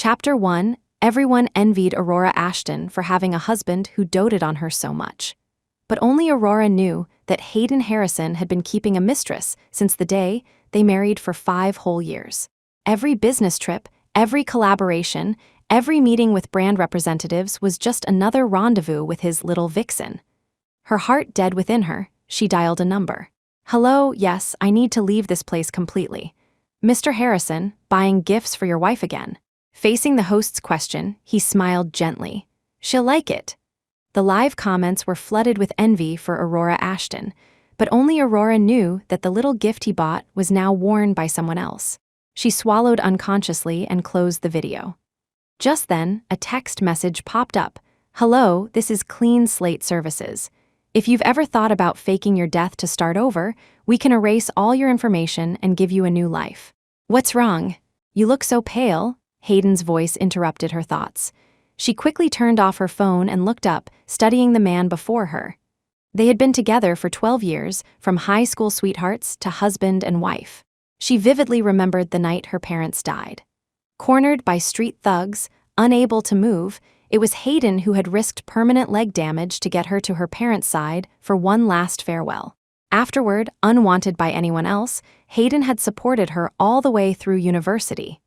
Chapter 1. Everyone envied Aurora Ashton for having a husband who doted on her so much. But only Aurora knew that Hayden Harrison had been keeping a mistress since the day they married for 5 whole years. Every business trip, every collaboration, every meeting with brand representatives was just another rendezvous with his little vixen. Her heart dead within her, she dialed a number. "Hello, yes, I need to leave this place completely. Mr. Harrison, buying gifts for your wife again?" Facing the host's question, he smiled gently. "She'll like it." The live comments were flooded with envy for Aurora Ashton, but only Aurora knew that the little gift he bought was now worn by someone else. She swallowed unconsciously and closed the video. Just then, a text message popped up. "Hello, this is Clean Slate Services. If you've ever thought about faking your death to start over, we can erase all your information and give you a new life." "What's wrong? You look so pale," Hayden's voice interrupted her thoughts. She quickly turned off her phone and looked up, studying the man before her. They had been together for 12 years, from high school sweethearts to husband and wife. She vividly remembered the night her parents died. Cornered by street thugs, unable to move, it was Hayden who had risked permanent leg damage to get her to her parents' side for one last farewell. Afterward, unwanted by anyone else, Hayden had supported her all the way through university.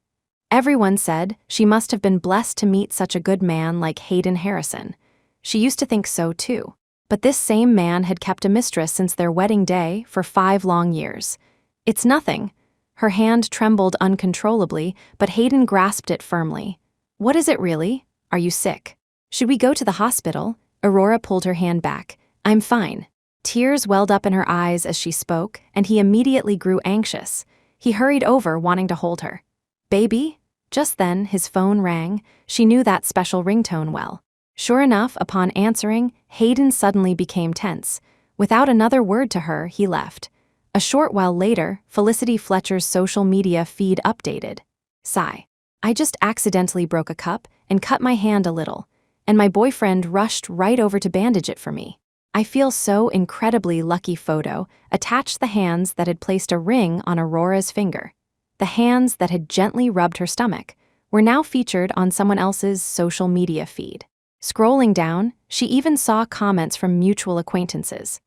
Everyone said she must have been blessed to meet such a good man like Hayden Harrison. She used to think so too. But this same man had kept a mistress since their wedding day for 5 long years. "It's nothing." Her hand trembled uncontrollably, but Hayden grasped it firmly. "What is it really? Are you sick? Should we go to the hospital?" Aurora pulled her hand back. "I'm fine." Tears welled up in her eyes as she spoke, and he immediately grew anxious. He hurried over, wanting to hold her. "Baby?" Just then, his phone rang. She knew that special ringtone well. Sure enough, upon answering, Hayden suddenly became tense. Without another word to her, he left. A short while later, Felicity Fletcher's social media feed updated. Sigh. "I just accidentally broke a cup and cut my hand a little, and my boyfriend rushed right over to bandage it for me. I feel so incredibly lucky." Photo attached the hands that had placed a ring on Aurora's finger. The hands that had gently rubbed her stomach were now featured on someone else's social media feed. Scrolling down, she even saw comments from mutual acquaintances.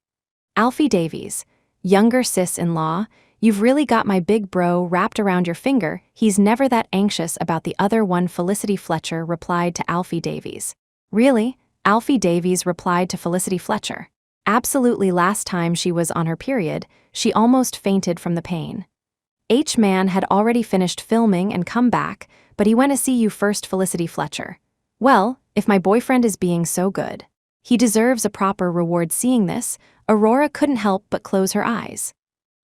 "Alfie Davies, younger sis-in-law, you've really got my big bro wrapped around your finger. He's never that anxious about the other one." Felicity Fletcher replied to Alfie Davies. "Really?" Alfie Davies replied to Felicity Fletcher. "Absolutely. Last time she was on her period, she almost fainted from the pain." H. Man had already finished filming and come back, but he went to see you first. Felicity Fletcher. "Well, if my boyfriend is being so good, he deserves a proper reward." Seeing this, Aurora couldn't help but close her eyes.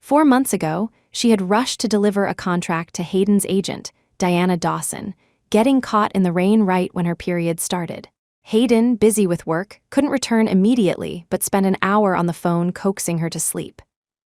4 months ago, she had rushed to deliver a contract to Hayden's agent, Diana Dawson, getting caught in the rain right when her period started. Hayden, busy with work, couldn't return immediately but spent an hour on the phone coaxing her to sleep.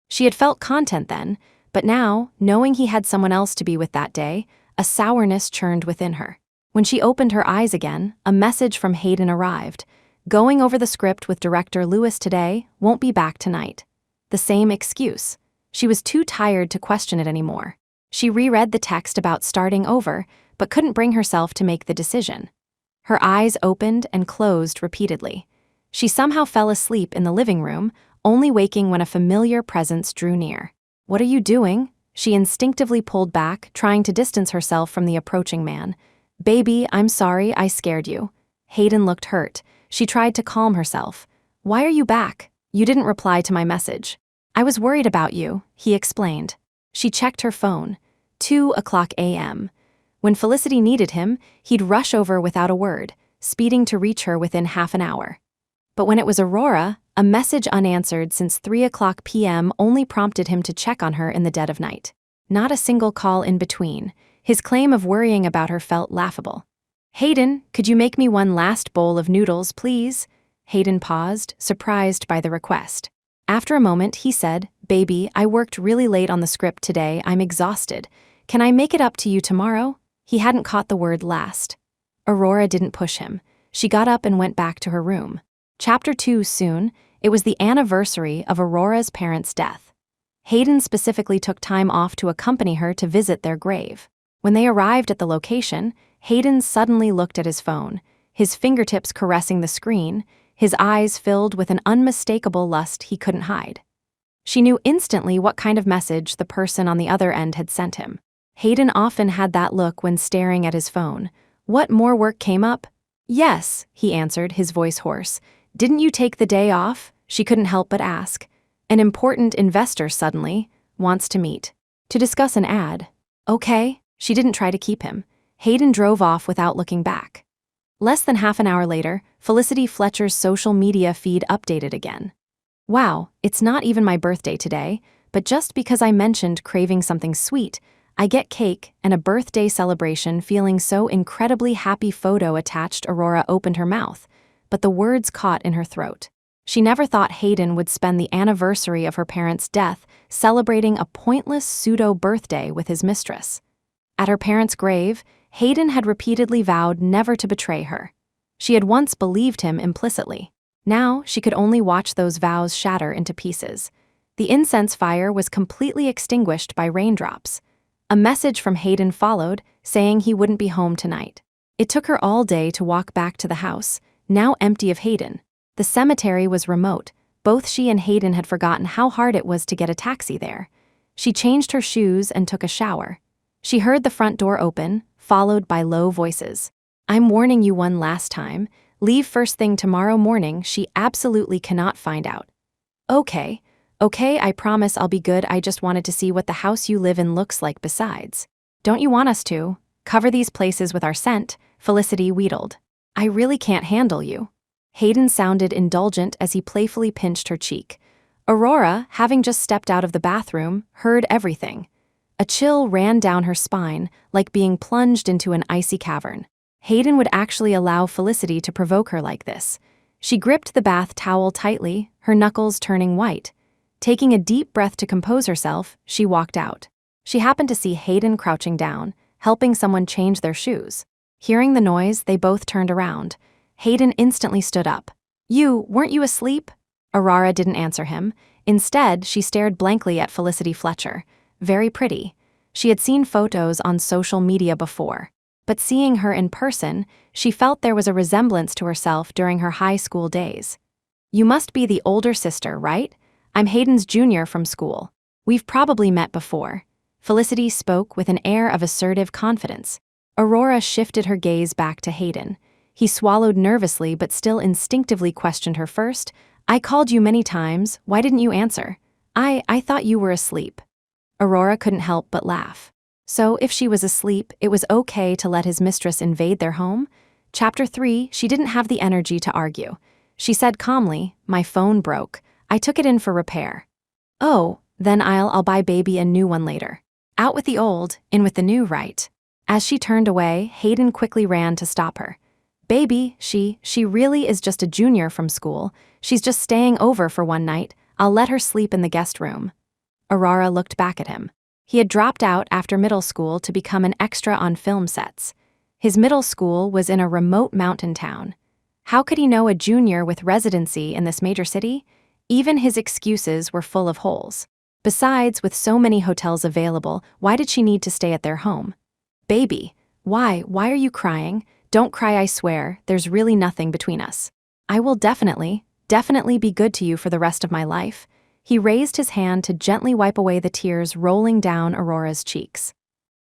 She had felt content then, but now, knowing he had someone else to be with that day, a sourness churned within her. When she opened her eyes again, a message from Hayden arrived. "Going over the script with director Lewis today, won't be back tonight." The same excuse. She was too tired to question it anymore. She reread the text about starting over, but couldn't bring herself to make the decision. Her eyes opened and closed repeatedly. She somehow fell asleep in the living room, only waking when a familiar presence drew near. "What are you doing?" She instinctively pulled back, trying to distance herself from the approaching man. "Baby, I'm sorry I scared you." Hayden looked hurt. She tried to calm herself. "Why are you back? You didn't reply to my message." "I was worried about you," he explained. She checked her phone. 2:00 a.m. When Felicity needed him, he'd rush over without a word, speeding to reach her within half an hour. But when it was Aurora, a message unanswered since 3:00 p.m. only prompted him to check on her in the dead of night. Not a single call in between. His claim of worrying about her felt laughable. "Hayden, could you make me one last bowl of noodles, please?" Hayden paused, surprised by the request. After a moment, he said, "Baby, I worked really late on the script today. I'm exhausted. Can I make it up to you tomorrow?" He hadn't caught the word last. Aurora didn't push him. She got up and went back to her room. Chapter 2. Soon, it was the anniversary of Aurora's parents' death. Hayden specifically took time off to accompany her to visit their grave. When they arrived at the location, Hayden suddenly looked at his phone, his fingertips caressing the screen, his eyes filled with an unmistakable lust he couldn't hide. She knew instantly what kind of message the person on the other end had sent him. Hayden often had that look when staring at his phone. What more work came up? Yes, he answered, his voice hoarse. Didn't you take the day off? She couldn't help but ask. An important investor suddenly wants to meet. To discuss an ad. Okay, she didn't try to keep him. Hayden drove off without looking back. Less than half an hour later, Felicity Fletcher's social media feed updated again. Wow, it's not even my birthday today, but just because I mentioned craving something sweet, I get cake and a birthday celebration feeling so incredibly happy. Photo attached. Aurora opened her mouth, but the words caught in her throat. She never thought Hayden would spend the anniversary of her parents' death celebrating a pointless pseudo-birthday with his mistress. At her parents' grave, Hayden had repeatedly vowed never to betray her. She had once believed him implicitly. Now she could only watch those vows shatter into pieces. The incense fire was completely extinguished by raindrops. A message from Hayden followed, saying he wouldn't be home tonight. It took her all day to walk back to the house, now empty of Hayden. The cemetery was remote. Both she and Hayden had forgotten how hard it was to get a taxi there. She changed her shoes and took a shower. She heard the front door open, followed by low voices. I'm warning you one last time. Leave first thing tomorrow morning. She absolutely cannot find out. Okay, I promise I'll be good. I just wanted to see what the house you live in looks like besides. Don't you want us to cover these places with our scent? Felicity wheedled. I really can't handle you. Hayden sounded indulgent as he playfully pinched her cheek. Aurora, having just stepped out of the bathroom, heard everything. A chill ran down her spine, like being plunged into an icy cavern. Hayden would actually allow Felicity to provoke her like this. She gripped the bath towel tightly, her knuckles turning white. Taking a deep breath to compose herself, she walked out. She happened to see Hayden crouching down, helping someone change their shoes. Hearing the noise, they both turned around. Hayden instantly stood up. Weren't you asleep? Aurora didn't answer him. Instead, she stared blankly at Felicity Fletcher. Very pretty. She had seen photos on social media before. But seeing her in person, she felt there was a resemblance to herself during her high school days. You must be the older sister, right? I'm Hayden's junior from school. We've probably met before. Felicity spoke with an air of assertive confidence. Aurora shifted her gaze back to Hayden. He swallowed nervously but still instinctively questioned her first. I called you many times. Why didn't you answer? I thought you were asleep. Aurora couldn't help but laugh. So if she was asleep, it was okay to let his mistress invade their home? Chapter 3, she didn't have the energy to argue. She said calmly, my phone broke. I took it in for repair. Oh, then I'll buy baby a new one later. Out with the old, in with the new, right? As she turned away, Hayden quickly ran to stop her. Baby, she really is just a junior from school. She's just staying over for one night. I'll let her sleep in the guest room. Aurora looked back at him. He had dropped out after middle school to become an extra on film sets. His middle school was in a remote mountain town. How could he know a junior with residency in this major city? Even his excuses were full of holes. Besides, with so many hotels available, why did she need to stay at their home? Baby, why are you crying? Don't cry, I swear, there's really nothing between us. I will definitely be good to you for the rest of my life. He raised his hand to gently wipe away the tears rolling down Aurora's cheeks.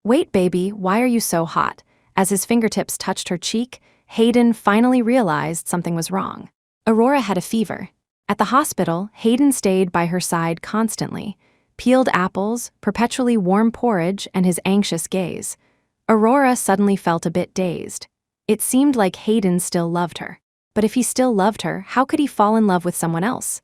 Wait, baby, why are you so hot? As his fingertips touched her cheek, Hayden finally realized something was wrong. Aurora had a fever. At the hospital, Hayden stayed by her side constantly. Peeled apples, perpetually warm porridge, and his anxious gaze. Aurora suddenly felt a bit dazed. It seemed like Hayden still loved her. But if he still loved her, how could he fall in love with someone else?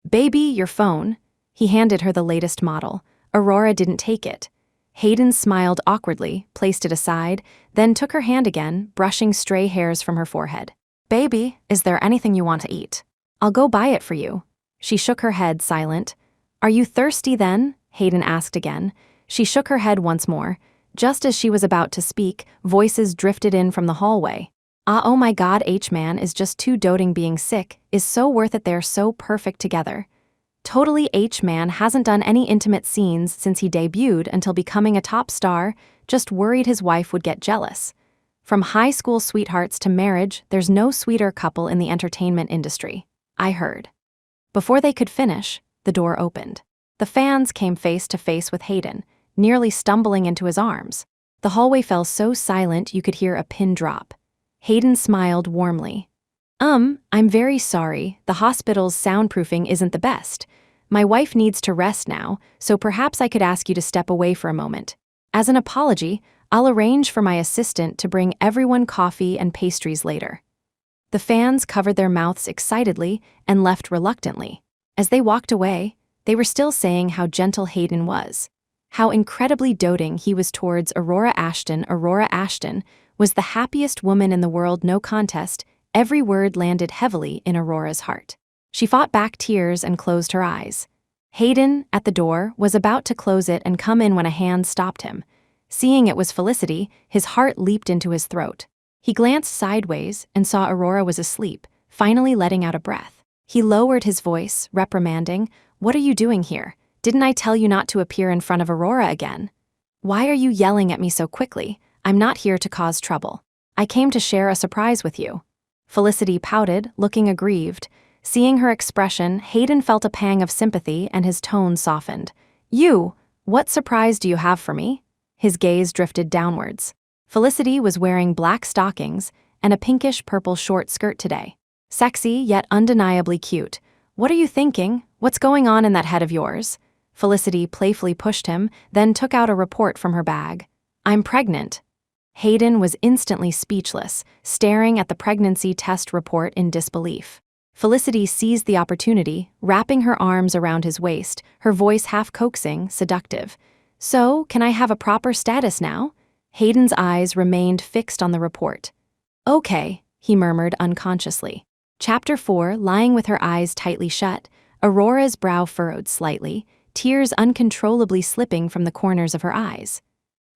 Baby, your phone. He handed her the latest model. Aurora didn't take it. Hayden smiled awkwardly, placed it aside, then took her hand again, brushing stray hairs from her forehead. Baby, is there anything you want to eat? I'll go buy it for you. She shook her head, silent. Are you thirsty then? Hayden asked again. She shook her head once more. Just as she was about to speak, voices drifted in from the hallway. Oh my God, H-man is just too doting being sick, is so worth it, they're so perfect together. Totally, H-man hasn't done any intimate scenes since he debuted until becoming a top star, just worried his wife would get jealous. From high school sweethearts to marriage, there's no sweeter couple in the entertainment industry, I heard. Before they could finish, the door opened. The fans came face to face with Hayden, nearly stumbling into his arms. The hallway fell so silent you could hear a pin drop. Hayden smiled warmly. I'm very sorry, the hospital's soundproofing isn't the best. My wife needs to rest now, so perhaps I could ask you to step away for a moment. As an apology, I'll arrange for my assistant to bring everyone coffee and pastries later. The fans covered their mouths excitedly and left reluctantly. As they walked away, they were still saying how gentle Hayden was, how incredibly doting he was towards Aurora Ashton. Aurora Ashton was the happiest woman in the world, no contest. Every word landed heavily in Aurora's heart. She fought back tears and closed her eyes. Hayden, at the door, was about to close it and come in when a hand stopped him. Seeing it was Felicity, his heart leaped into his throat. He glanced sideways and saw Aurora was asleep, finally letting out a breath. He lowered his voice, reprimanding, "What are you doing here? Didn't I tell you not to appear in front of Aurora again? Why are you yelling at me so quickly? I'm not here to cause trouble. I came to share a surprise with you." Felicity pouted, looking aggrieved. Seeing her expression, Hayden felt a pang of sympathy and his tone softened. What surprise do you have for me?" His gaze drifted downwards. Felicity was wearing black stockings and a pinkish-purple short skirt today. Sexy, yet undeniably cute. "What are you thinking? What's going on in that head of yours?" Felicity playfully pushed him, then took out a report from her bag. "I'm pregnant." Hayden was instantly speechless, staring at the pregnancy test report in disbelief. Felicity seized the opportunity, wrapping her arms around his waist, her voice half coaxing, seductive. "So, can I have a proper status now?" Hayden's eyes remained fixed on the report. "Okay," he murmured unconsciously. Chapter 4, lying with her eyes tightly shut, Aurora's brow furrowed slightly, tears uncontrollably slipping from the corners of her eyes.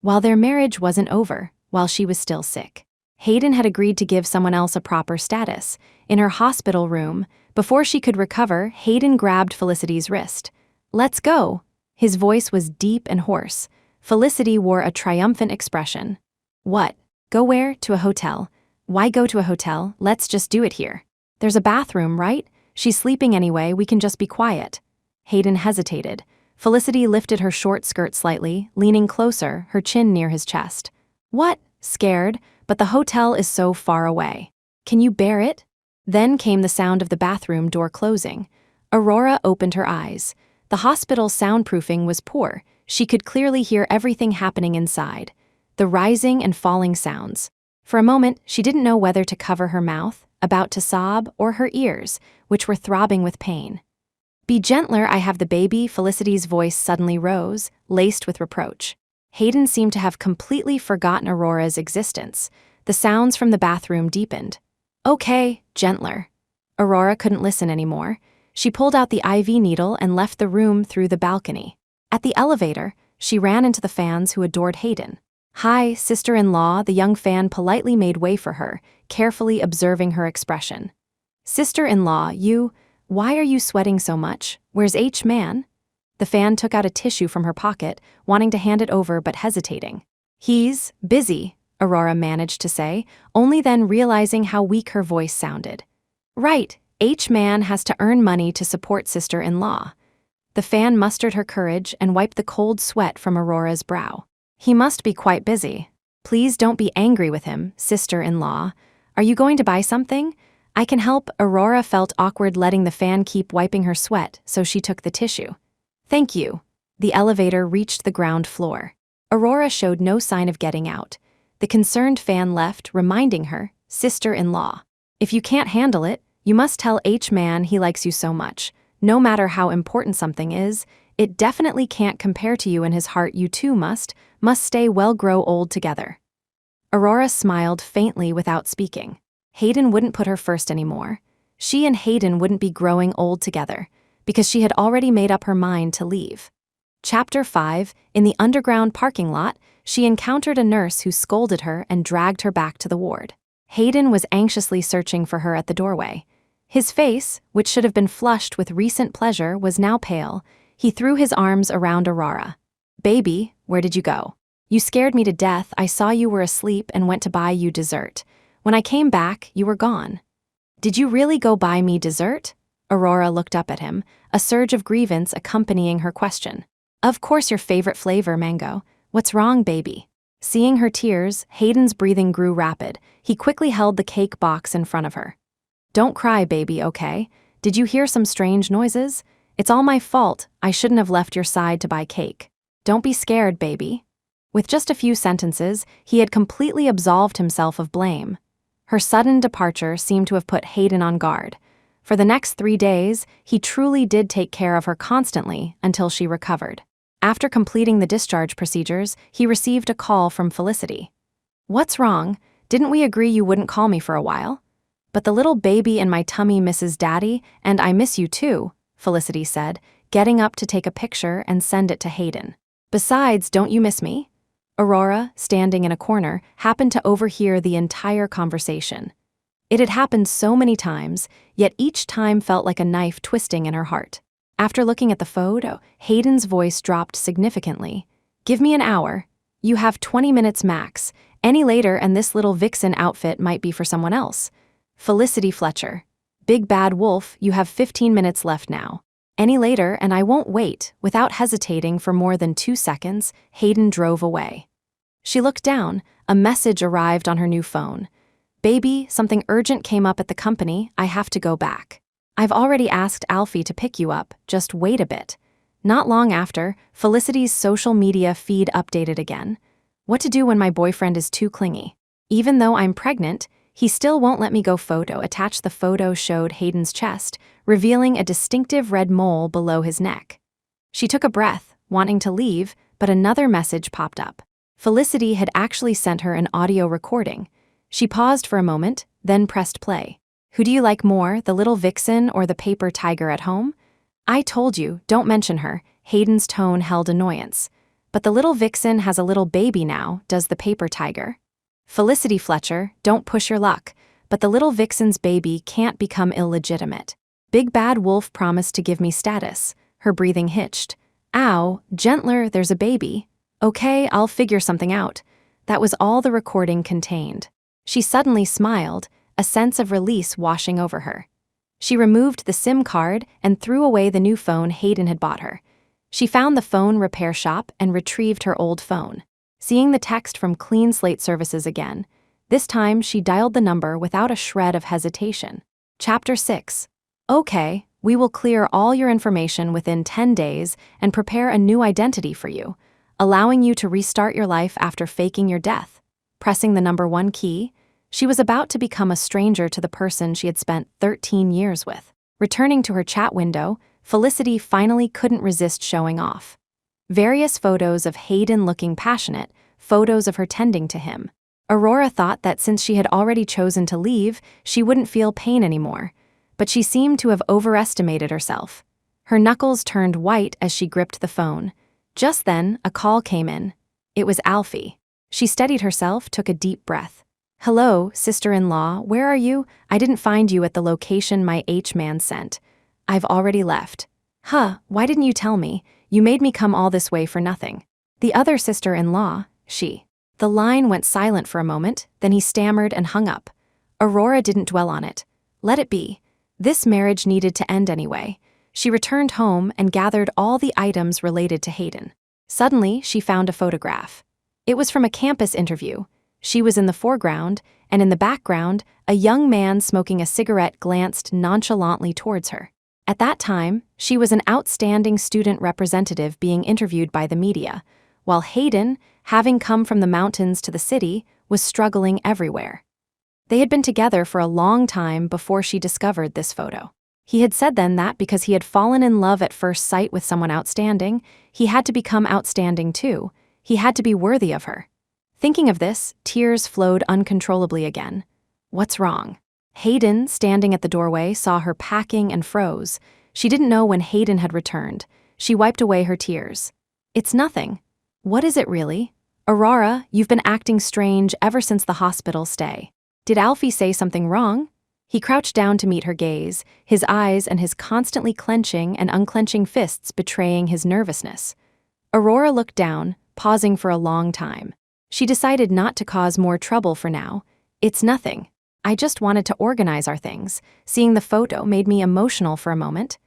While their marriage wasn't over, while she was still sick, Hayden had agreed to give someone else a proper status. In her hospital room, before she could recover, Hayden grabbed Felicity's wrist. "Let's go." His voice was deep and hoarse. Felicity wore a triumphant expression. "What? Go where? To a hotel? Why go to a hotel? Let's just do it here. There's a bathroom, right? She's sleeping anyway, we can just be quiet." Hayden hesitated. Felicity lifted her short skirt slightly, leaning closer, her chin near his chest. "What? Scared? But the hotel is so far away. Can you bear it?" Then came the sound of the bathroom door closing. Aurora opened her eyes. The hospital soundproofing was poor. She could clearly hear everything happening inside, the rising and falling sounds. For a moment, she didn't know whether to cover her mouth, about to sob, or her ears, which were throbbing with pain. "Be gentler, I have the baby." Felicity's voice suddenly rose, laced with reproach. Hayden seemed to have completely forgotten Aurora's existence. The sounds from the bathroom deepened. "Okay, gentler." Aurora couldn't listen anymore. She pulled out the IV needle and left the room through the balcony. At the elevator, she ran into the fans who adored Hayden. "Hi, sister-in-law." The young fan politely made way for her, carefully observing her expression. "Sister-in-law, why are you sweating so much? Where's H-man?" The fan took out a tissue from her pocket, wanting to hand it over but hesitating. "He's busy," Aurora managed to say, only then realizing how weak her voice sounded. "Right, H-man has to earn money to support sister-in-law." The fan mustered her courage and wiped the cold sweat from Aurora's brow. "He must be quite busy. Please don't be angry with him, sister-in-law. Are you going to buy something? I can help." Aurora felt awkward letting the fan keep wiping her sweat, so she took the tissue. "Thank you." The elevator reached the ground floor. Aurora showed no sign of getting out. The concerned fan left, reminding her, "Sister-in-law, if you can't handle it, you must tell H-man he likes you so much. No matter how important something is, it definitely can't compare to you in his heart. You two must stay well, grow old together." Aurora smiled faintly without speaking. Hayden wouldn't put her first anymore. She and Hayden wouldn't be growing old together, because she had already made up her mind to leave. Chapter 5, in the underground parking lot, she encountered a nurse who scolded her and dragged her back to the ward. Hayden was anxiously searching for her at the doorway. His face, which should have been flushed with recent pleasure, was now pale. He threw his arms around Aurora. "Baby, where did you go?" You scared me to death. I saw you were asleep and went to buy you dessert. When I came back, you were gone. Did you really go buy me dessert? Aurora looked up at him, a surge of grievance accompanying her question. Of course, your favorite flavor, mango. What's wrong, baby? Seeing her tears, Hayden's breathing grew rapid. He quickly held the cake box in front of her. Don't cry, baby, okay? Did you hear some strange noises? It's all my fault. I shouldn't have left your side to buy cake. Don't be scared, baby. With just a few sentences, he had completely absolved himself of blame. Her sudden departure seemed to have put Hayden on guard. For the next 3 days, he truly did take care of her constantly until she recovered. After completing the discharge procedures, he received a call from Felicity. What's wrong? Didn't we agree you wouldn't call me for a while? But the little baby in my tummy misses Daddy, and I miss you too, Felicity said, getting up to take a picture and send it to Hayden. Besides, don't you miss me? Aurora, standing in a corner, happened to overhear the entire conversation. It had happened so many times, yet each time felt like a knife twisting in her heart. After looking at the photo, Hayden's voice dropped significantly. Give me an hour. You have 20 minutes max. Any later and this little vixen outfit might be for someone else. Felicity Fletcher. Big Bad Wolf, you have 15 minutes left now. Any later and I won't wait. Without hesitating for more than 2 seconds, Hayden drove away. She looked down. A message arrived on her new phone. Baby, something urgent came up at the company. I have to go back. I've already asked Alfie to pick you up. Just wait a bit. Not long after, Felicity's social media feed updated again. What to do when my boyfriend is too clingy? Even though I'm pregnant, he still won't let me go. Photo attached. The photo showed Hayden's chest, revealing a distinctive red mole below his neck. She took a breath, wanting to leave, but another message popped up. Felicity had actually sent her an audio recording. She paused for a moment, then pressed play. Who do you like more, the little vixen or the paper tiger at home? I told you, don't mention her. Hayden's tone held annoyance. But the little vixen has a little baby now, does the paper tiger? Felicity Fletcher, don't push your luck. But the little vixen's baby can't become illegitimate. Big Bad Wolf promised to give me status. Her breathing hitched. Ow, gentler, there's a baby. Okay, I'll figure something out. That was all the recording contained. She suddenly smiled, a sense of release washing over her. She removed the SIM card and threw away the new phone Hayden had bought her. She found the phone repair shop and retrieved her old phone. Seeing the text from Clean Slate Services again, this time she dialed the number without a shred of hesitation. Chapter 6. Okay, we will clear all your information within 10 days and prepare a new identity for you, allowing you to restart your life after faking your death. Pressing the number 1 key, she was about to become a stranger to the person she had spent 13 years with. Returning to her chat window, Felicity finally couldn't resist showing off. Various photos of Hayden looking passionate, photos of her tending to him. Aurora thought that since she had already chosen to leave, she wouldn't feel pain anymore, but she seemed to have overestimated herself. Her knuckles turned white as she gripped the phone. Just then, a call came in. It was Alfie. She steadied herself, took a deep breath. Hello, sister-in-law, where are you? I didn't find you at the location my H-man sent. I've already left. Huh, why didn't you tell me? You made me come all this way for nothing. The other sister-in-law, she. The line went silent for a moment, then he stammered and hung up. Aurora didn't dwell on it. Let it be. This marriage needed to end anyway. She returned home and gathered all the items related to Hayden. Suddenly, she found a photograph. It was from a campus interview. She was in the foreground, and in the background, a young man smoking a cigarette glanced nonchalantly towards her. At that time, she was an outstanding student representative being interviewed by the media, while Hayden, having come from the mountains to the city, was struggling everywhere. They had been together for a long time before she discovered this photo. He had said then that because he had fallen in love at first sight with someone outstanding, he had to become outstanding too. He had to be worthy of her. Thinking of this, tears flowed uncontrollably again. What's wrong? Hayden, standing at the doorway, saw her packing and froze. She didn't know when Hayden had returned. She wiped away her tears. It's nothing. What is it really? Aurora, you've been acting strange ever since the hospital stay. Did Alfie say something wrong? He crouched down to meet her gaze, his eyes and his constantly clenching and unclenching fists betraying his nervousness. Aurora looked down, pausing for a long time. She decided not to cause more trouble for now. It's nothing. I just wanted to organize our things. Seeing the photo made me emotional for a moment.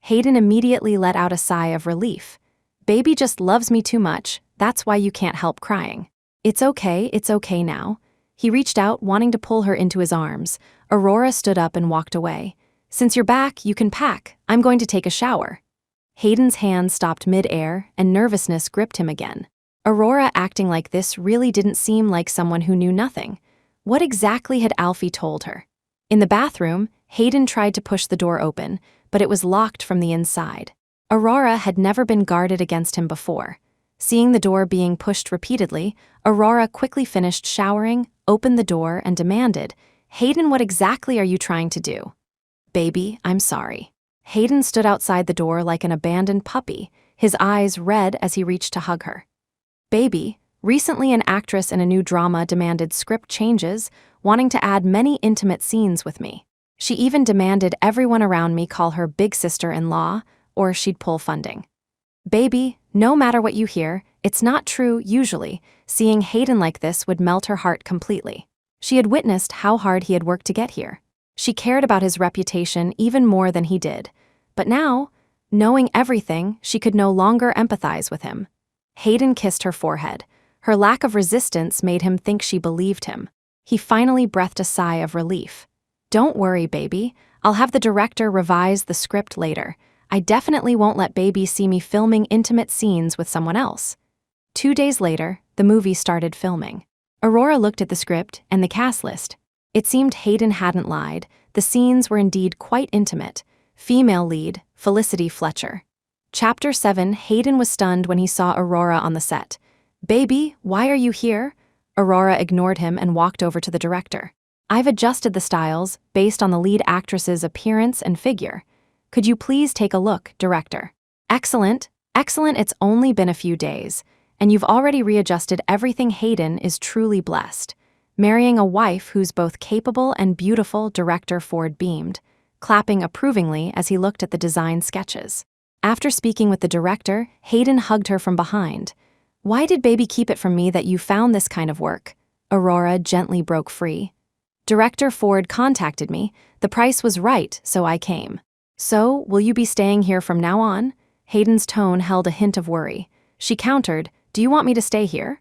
Hayden immediately let out a sigh of relief. Baby just loves me too much, that's why you can't help crying. It's okay now. He reached out, wanting to pull her into his arms. Aurora stood up and walked away. Since you're back, you can pack. I'm going to take a shower. Hayden's hand stopped mid-air, and nervousness gripped him again. Aurora acting like this really didn't seem like someone who knew nothing. What exactly had Alfie told her? In the bathroom, Hayden tried to push the door open, but it was locked from the inside. Aurora had never been guarded against him before. Seeing the door being pushed repeatedly, Aurora quickly finished showering, opened the door, and demanded, "Hayden, what exactly are you trying to do?" "Baby, I'm sorry." Hayden stood outside the door like an abandoned puppy, his eyes red as he reached to hug her. "Baby, recently an actress in a new drama demanded script changes, wanting to add many intimate scenes with me. She even demanded everyone around me call her big sister-in-law, or she'd pull funding." "Baby, no matter what you hear, it's not true usually." Seeing Hayden like this would melt her heart completely. She had witnessed how hard he had worked to get here. She cared about his reputation even more than he did. But now, knowing everything, she could no longer empathize with him. Hayden kissed her forehead. Her lack of resistance made him think she believed him. He finally breathed a sigh of relief. "Don't worry, baby. I'll have the director revise the script later. I definitely won't let baby see me filming intimate scenes with someone else." 2 days later, the movie started filming. Aurora looked at the script and the cast list. It seemed Hayden hadn't lied. The scenes were indeed quite intimate. Female lead, Felicity Fletcher. Chapter 7. Hayden was stunned when he saw Aurora on the set. "Baby, why are you here?" Aurora ignored him and walked over to the director. "I've adjusted the styles based on the lead actress's appearance and figure. Could you please take a look, director?" Excellent. It's only been a few days, and you've already readjusted everything." Hayden is truly blessed. Marrying a wife who's both capable and beautiful, Director Ford beamed, clapping approvingly as he looked at the design sketches. After speaking with the director, Hayden hugged her from behind. "Why did baby keep it from me that you found this kind of work?" Aurora gently broke free. "Director Ford contacted me. The price was right, so I came." "So, will you be staying here from now on?" Hayden's tone held a hint of worry. She countered, "Do you want me to stay here?"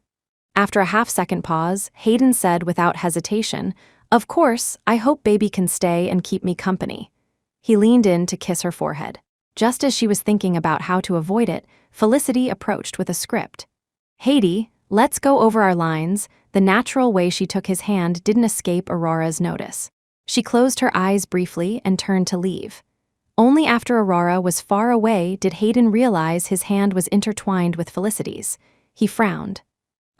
After a half-second pause, Hayden said without hesitation, "Of course, I hope baby can stay and keep me company." He leaned in to kiss her forehead. Just as she was thinking about how to avoid it, Felicity approached with a script. "Heidi, let's go over our lines." The natural way she took his hand didn't escape Aurora's notice. She closed her eyes briefly and turned to leave. Only after Aurora was far away did Hayden realize his hand was intertwined with Felicity's. He frowned.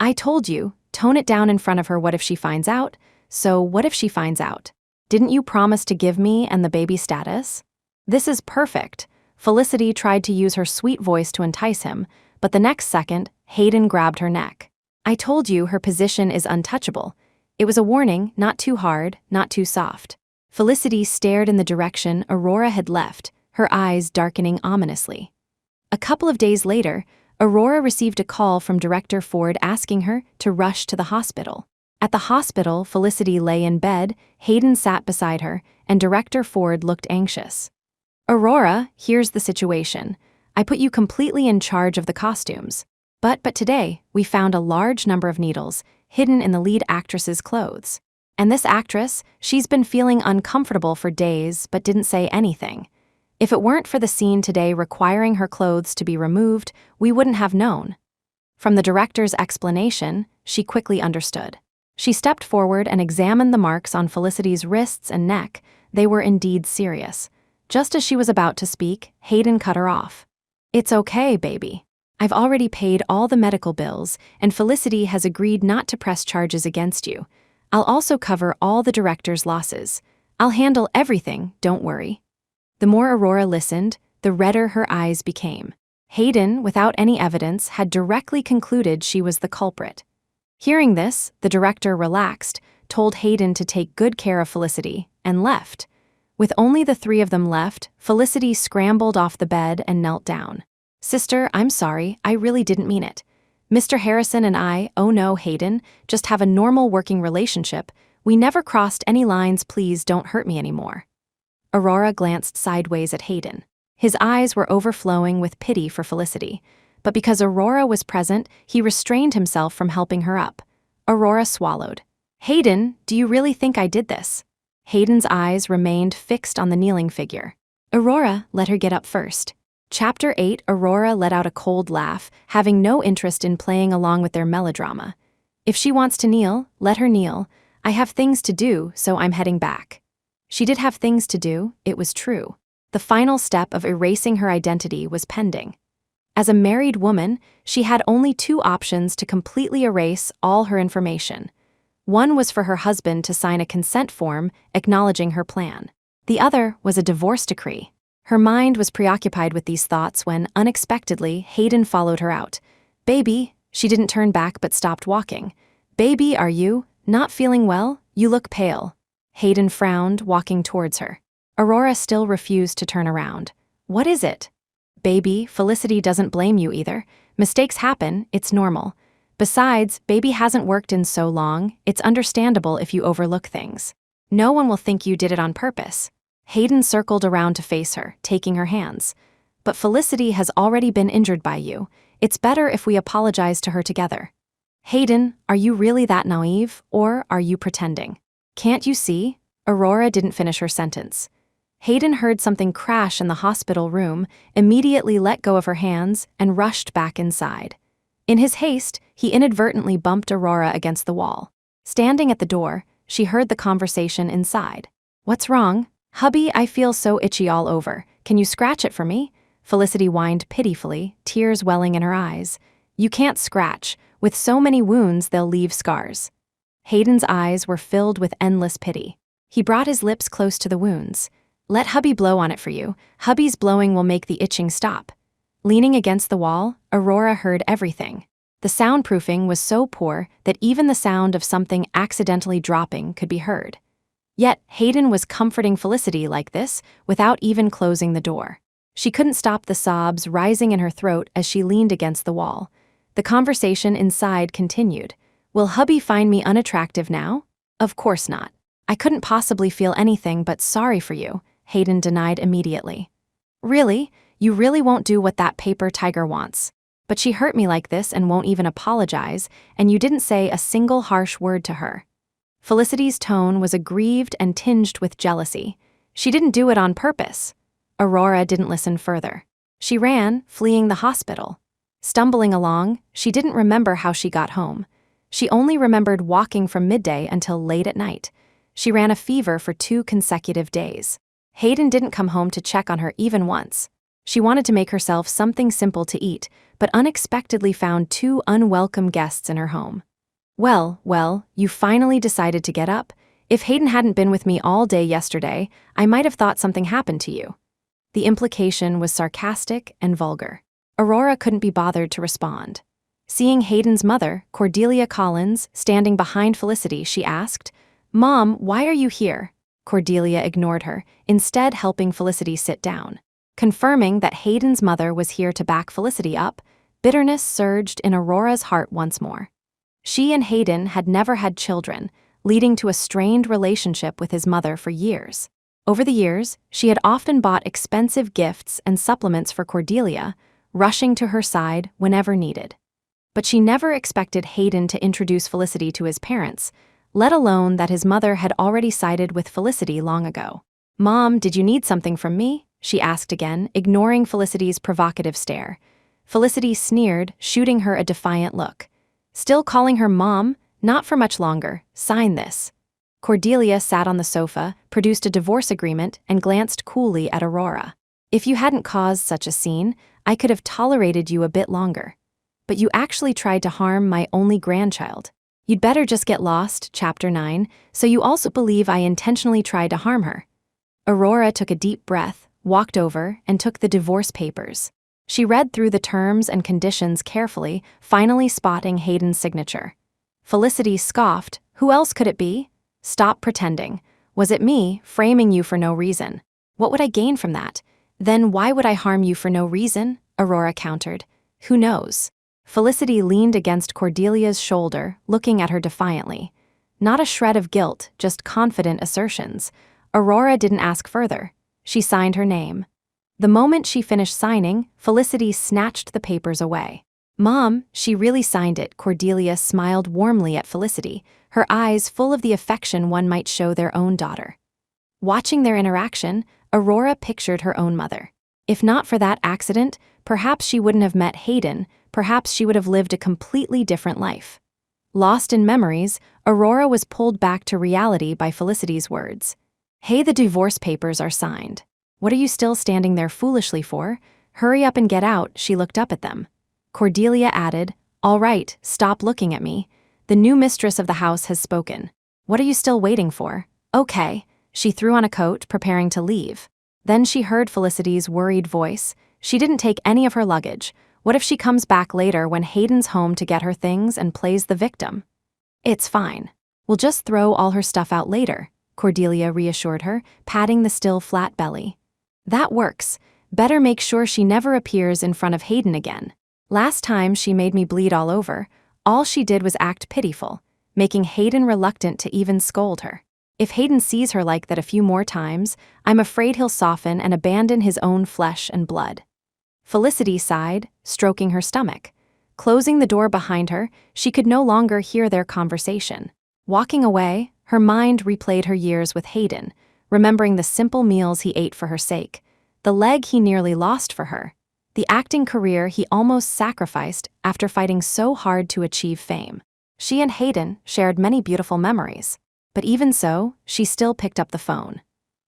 "I told you, tone it down in front of her. What if she finds out?" "So what if she finds out? Didn't you promise to give me and the baby status?" "This is perfect." Felicity tried to use her sweet voice to entice him, but the next second, Hayden grabbed her neck. "I told you her position is untouchable." It was a warning, not too hard, not too soft. Felicity stared in the direction Aurora had left, her eyes darkening ominously. A couple of days later, Aurora received a call from Director Ford asking her to rush to the hospital. At the hospital, Felicity lay in bed, Hayden sat beside her, and Director Ford looked anxious. "Aurora, here's the situation. I put you completely in charge of the costumes. But today, we found a large number of needles hidden in the lead actress's clothes. And this actress, she's been feeling uncomfortable for days but didn't say anything. If it weren't for the scene today requiring her clothes to be removed, we wouldn't have known." From the director's explanation, she quickly understood. She stepped forward and examined the marks on Felicity's wrists and neck. They were indeed serious. Just as she was about to speak, Hayden cut her off. "It's okay, baby. I've already paid all the medical bills, and Felicity has agreed not to press charges against you. I'll also cover all the director's losses. I'll handle everything, don't worry." The more Aurora listened, the redder her eyes became. Hayden, without any evidence, had directly concluded she was the culprit. Hearing this, the director relaxed, told Hayden to take good care of Felicity, and left. With only the three of them left, Felicity scrambled off the bed and knelt down. "Sister, I'm sorry, I really didn't mean it." Mr. Harrison and I, oh no, Hayden, just have a normal working relationship. We never crossed any lines, please don't hurt me anymore. Aurora glanced sideways at Hayden. His eyes were overflowing with pity for Felicity, but because Aurora was present, he restrained himself from helping her up. Aurora swallowed. Hayden, do you really think I did this? Hayden's eyes remained fixed on the kneeling figure. Aurora let her get up first. Chapter 8. Aurora let out a cold laugh, having no interest in playing along with their melodrama. If she wants to kneel, let her kneel. I have things to do, so I'm heading back. She did have things to do, it was true. The final step of erasing her identity was pending. As a married woman, she had only two options to completely erase all her information. One was for her husband to sign a consent form acknowledging her plan. The other was a divorce decree. Her mind was preoccupied with these thoughts when, unexpectedly, Hayden followed her out. Baby, she didn't turn back but stopped walking. Baby, are you not feeling well? You look pale. Hayden frowned, walking towards her. Aurora still refused to turn around. What is it? Baby, Felicity doesn't blame you either. Mistakes happen, it's normal. Besides, baby hasn't worked in so long, it's understandable if you overlook things. No one will think you did it on purpose. Hayden circled around to face her, taking her hands. But Felicity has already been injured by you. It's better if we apologize to her together. Hayden, are you really that naive, or are you pretending? Can't you see? Aurora didn't finish her sentence. Hayden heard something crash in the hospital room, immediately let go of her hands, and rushed back inside. In his haste, he inadvertently bumped Aurora against the wall. Standing at the door, she heard the conversation inside. What's wrong? Hubby, I feel so itchy all over. Can you scratch it for me? Felicity whined pitifully, tears welling in her eyes. You can't scratch. With so many wounds, they'll leave scars. Hayden's eyes were filled with endless pity. He brought his lips close to the wounds. Let hubby blow on it for you. Hubby's blowing will make the itching stop. Leaning against the wall, Aurora heard everything. The soundproofing was so poor that even the sound of something accidentally dropping could be heard. Yet, Hayden was comforting Felicity like this without even closing the door. She couldn't stop the sobs rising in her throat as she leaned against the wall. The conversation inside continued. Will hubby find me unattractive now? Of course not. I couldn't possibly feel anything but sorry for you, Hayden denied immediately. Really? You really won't do what that paper tiger wants. But she hurt me like this and won't even apologize, and you didn't say a single harsh word to her. Felicity's tone was aggrieved and tinged with jealousy. She didn't do it on purpose. Aurora didn't listen further. She ran, fleeing the hospital. Stumbling along, she didn't remember how she got home. She only remembered walking from midday until late at night. She ran a fever for 2 consecutive days. Hayden didn't come home to check on her even once. She wanted to make herself something simple to eat, but unexpectedly found 2 unwelcome guests in her home. Well, you finally decided to get up. If Hayden hadn't been with me all day yesterday, I might have thought something happened to you. The implication was sarcastic and vulgar. Aurora couldn't be bothered to respond. Seeing Hayden's mother, Cordelia Collins, standing behind Felicity, she asked, Mom, why are you here? Cordelia ignored her, instead helping Felicity sit down. Confirming that Hayden's mother was here to back Felicity up, bitterness surged in Aurora's heart once more. She and Hayden had never had children, leading to a strained relationship with his mother for years. Over the years, she had often bought expensive gifts and supplements for Cordelia, rushing to her side whenever needed. But she never expected Hayden to introduce Felicity to his parents, let alone that his mother had already sided with Felicity long ago. Mom, did you need something from me? She asked again, ignoring Felicity's provocative stare. Felicity sneered, shooting her a defiant look. Still calling her Mom? Not for much longer. Sign this. Cordelia sat on the sofa, produced a divorce agreement, and glanced coolly at Aurora. If you hadn't caused such a scene, I could have tolerated you a bit longer. But you actually tried to harm my only grandchild. You'd better just get lost, Chapter 9, so you also believe I intentionally tried to harm her. Aurora took a deep breath, walked over, and took the divorce papers. She read through the terms and conditions carefully, finally spotting Hayden's signature. Felicity scoffed. Who else could it be? Stop pretending. Was it me, framing you for no reason? What would I gain from that? Then why would I harm you for no reason? Aurora countered. Who knows? Felicity leaned against Cordelia's shoulder, looking at her defiantly. Not a shred of guilt, just confident assertions. Aurora didn't ask further. She signed her name. The moment she finished signing, Felicity snatched the papers away. "Mom, she really signed it." Cordelia smiled warmly at Felicity, her eyes full of the affection one might show their own daughter. Watching their interaction, Aurora pictured her own mother. If not for that accident, perhaps she wouldn't have met Hayden, perhaps she would have lived a completely different life. Lost in memories, Aurora was pulled back to reality by Felicity's words. "Hey, the divorce papers are signed. What are you still standing there foolishly for? Hurry up and get out." She looked up at them. Cordelia added, "All right, stop looking at me. The new mistress of the house has spoken. What are you still waiting for?" "Okay." She threw on a coat, preparing to leave. Then she heard Felicity's worried voice. She didn't take any of her luggage. What if she comes back later when Hayden's home to get her things and plays the victim? "It's fine. We'll just throw all her stuff out later," Cordelia reassured her, patting the still flat belly. "That works. Better make sure she never appears in front of Hayden again. Last time she made me bleed all over. All she did was act pitiful, making Hayden reluctant to even scold her. If Hayden sees her like that a few more times, I'm afraid he'll soften and abandon his own flesh and blood." Felicity sighed, stroking her stomach. Closing the door behind her, she could no longer hear their conversation. Walking away, her mind replayed her years with Hayden, remembering the simple meals he ate for her sake, the leg he nearly lost for her, the acting career he almost sacrificed after fighting so hard to achieve fame. She and Hayden shared many beautiful memories. But even so, she still picked up the phone.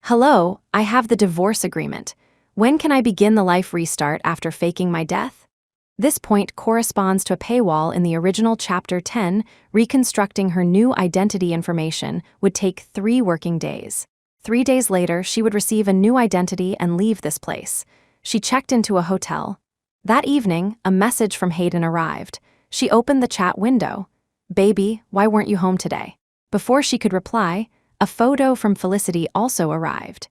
"Hello, I have the divorce agreement. When can I begin the life restart after faking my death?" This point corresponds to a paywall in the original Chapter 10. Reconstructing her new identity information would take 3 working days. 3 days later, she would receive a new identity and leave this place. She checked into a hotel. That evening, a message from Hayden arrived. She opened the chat window. "Baby, why weren't you home today?" Before she could reply, a photo from Felicity also arrived.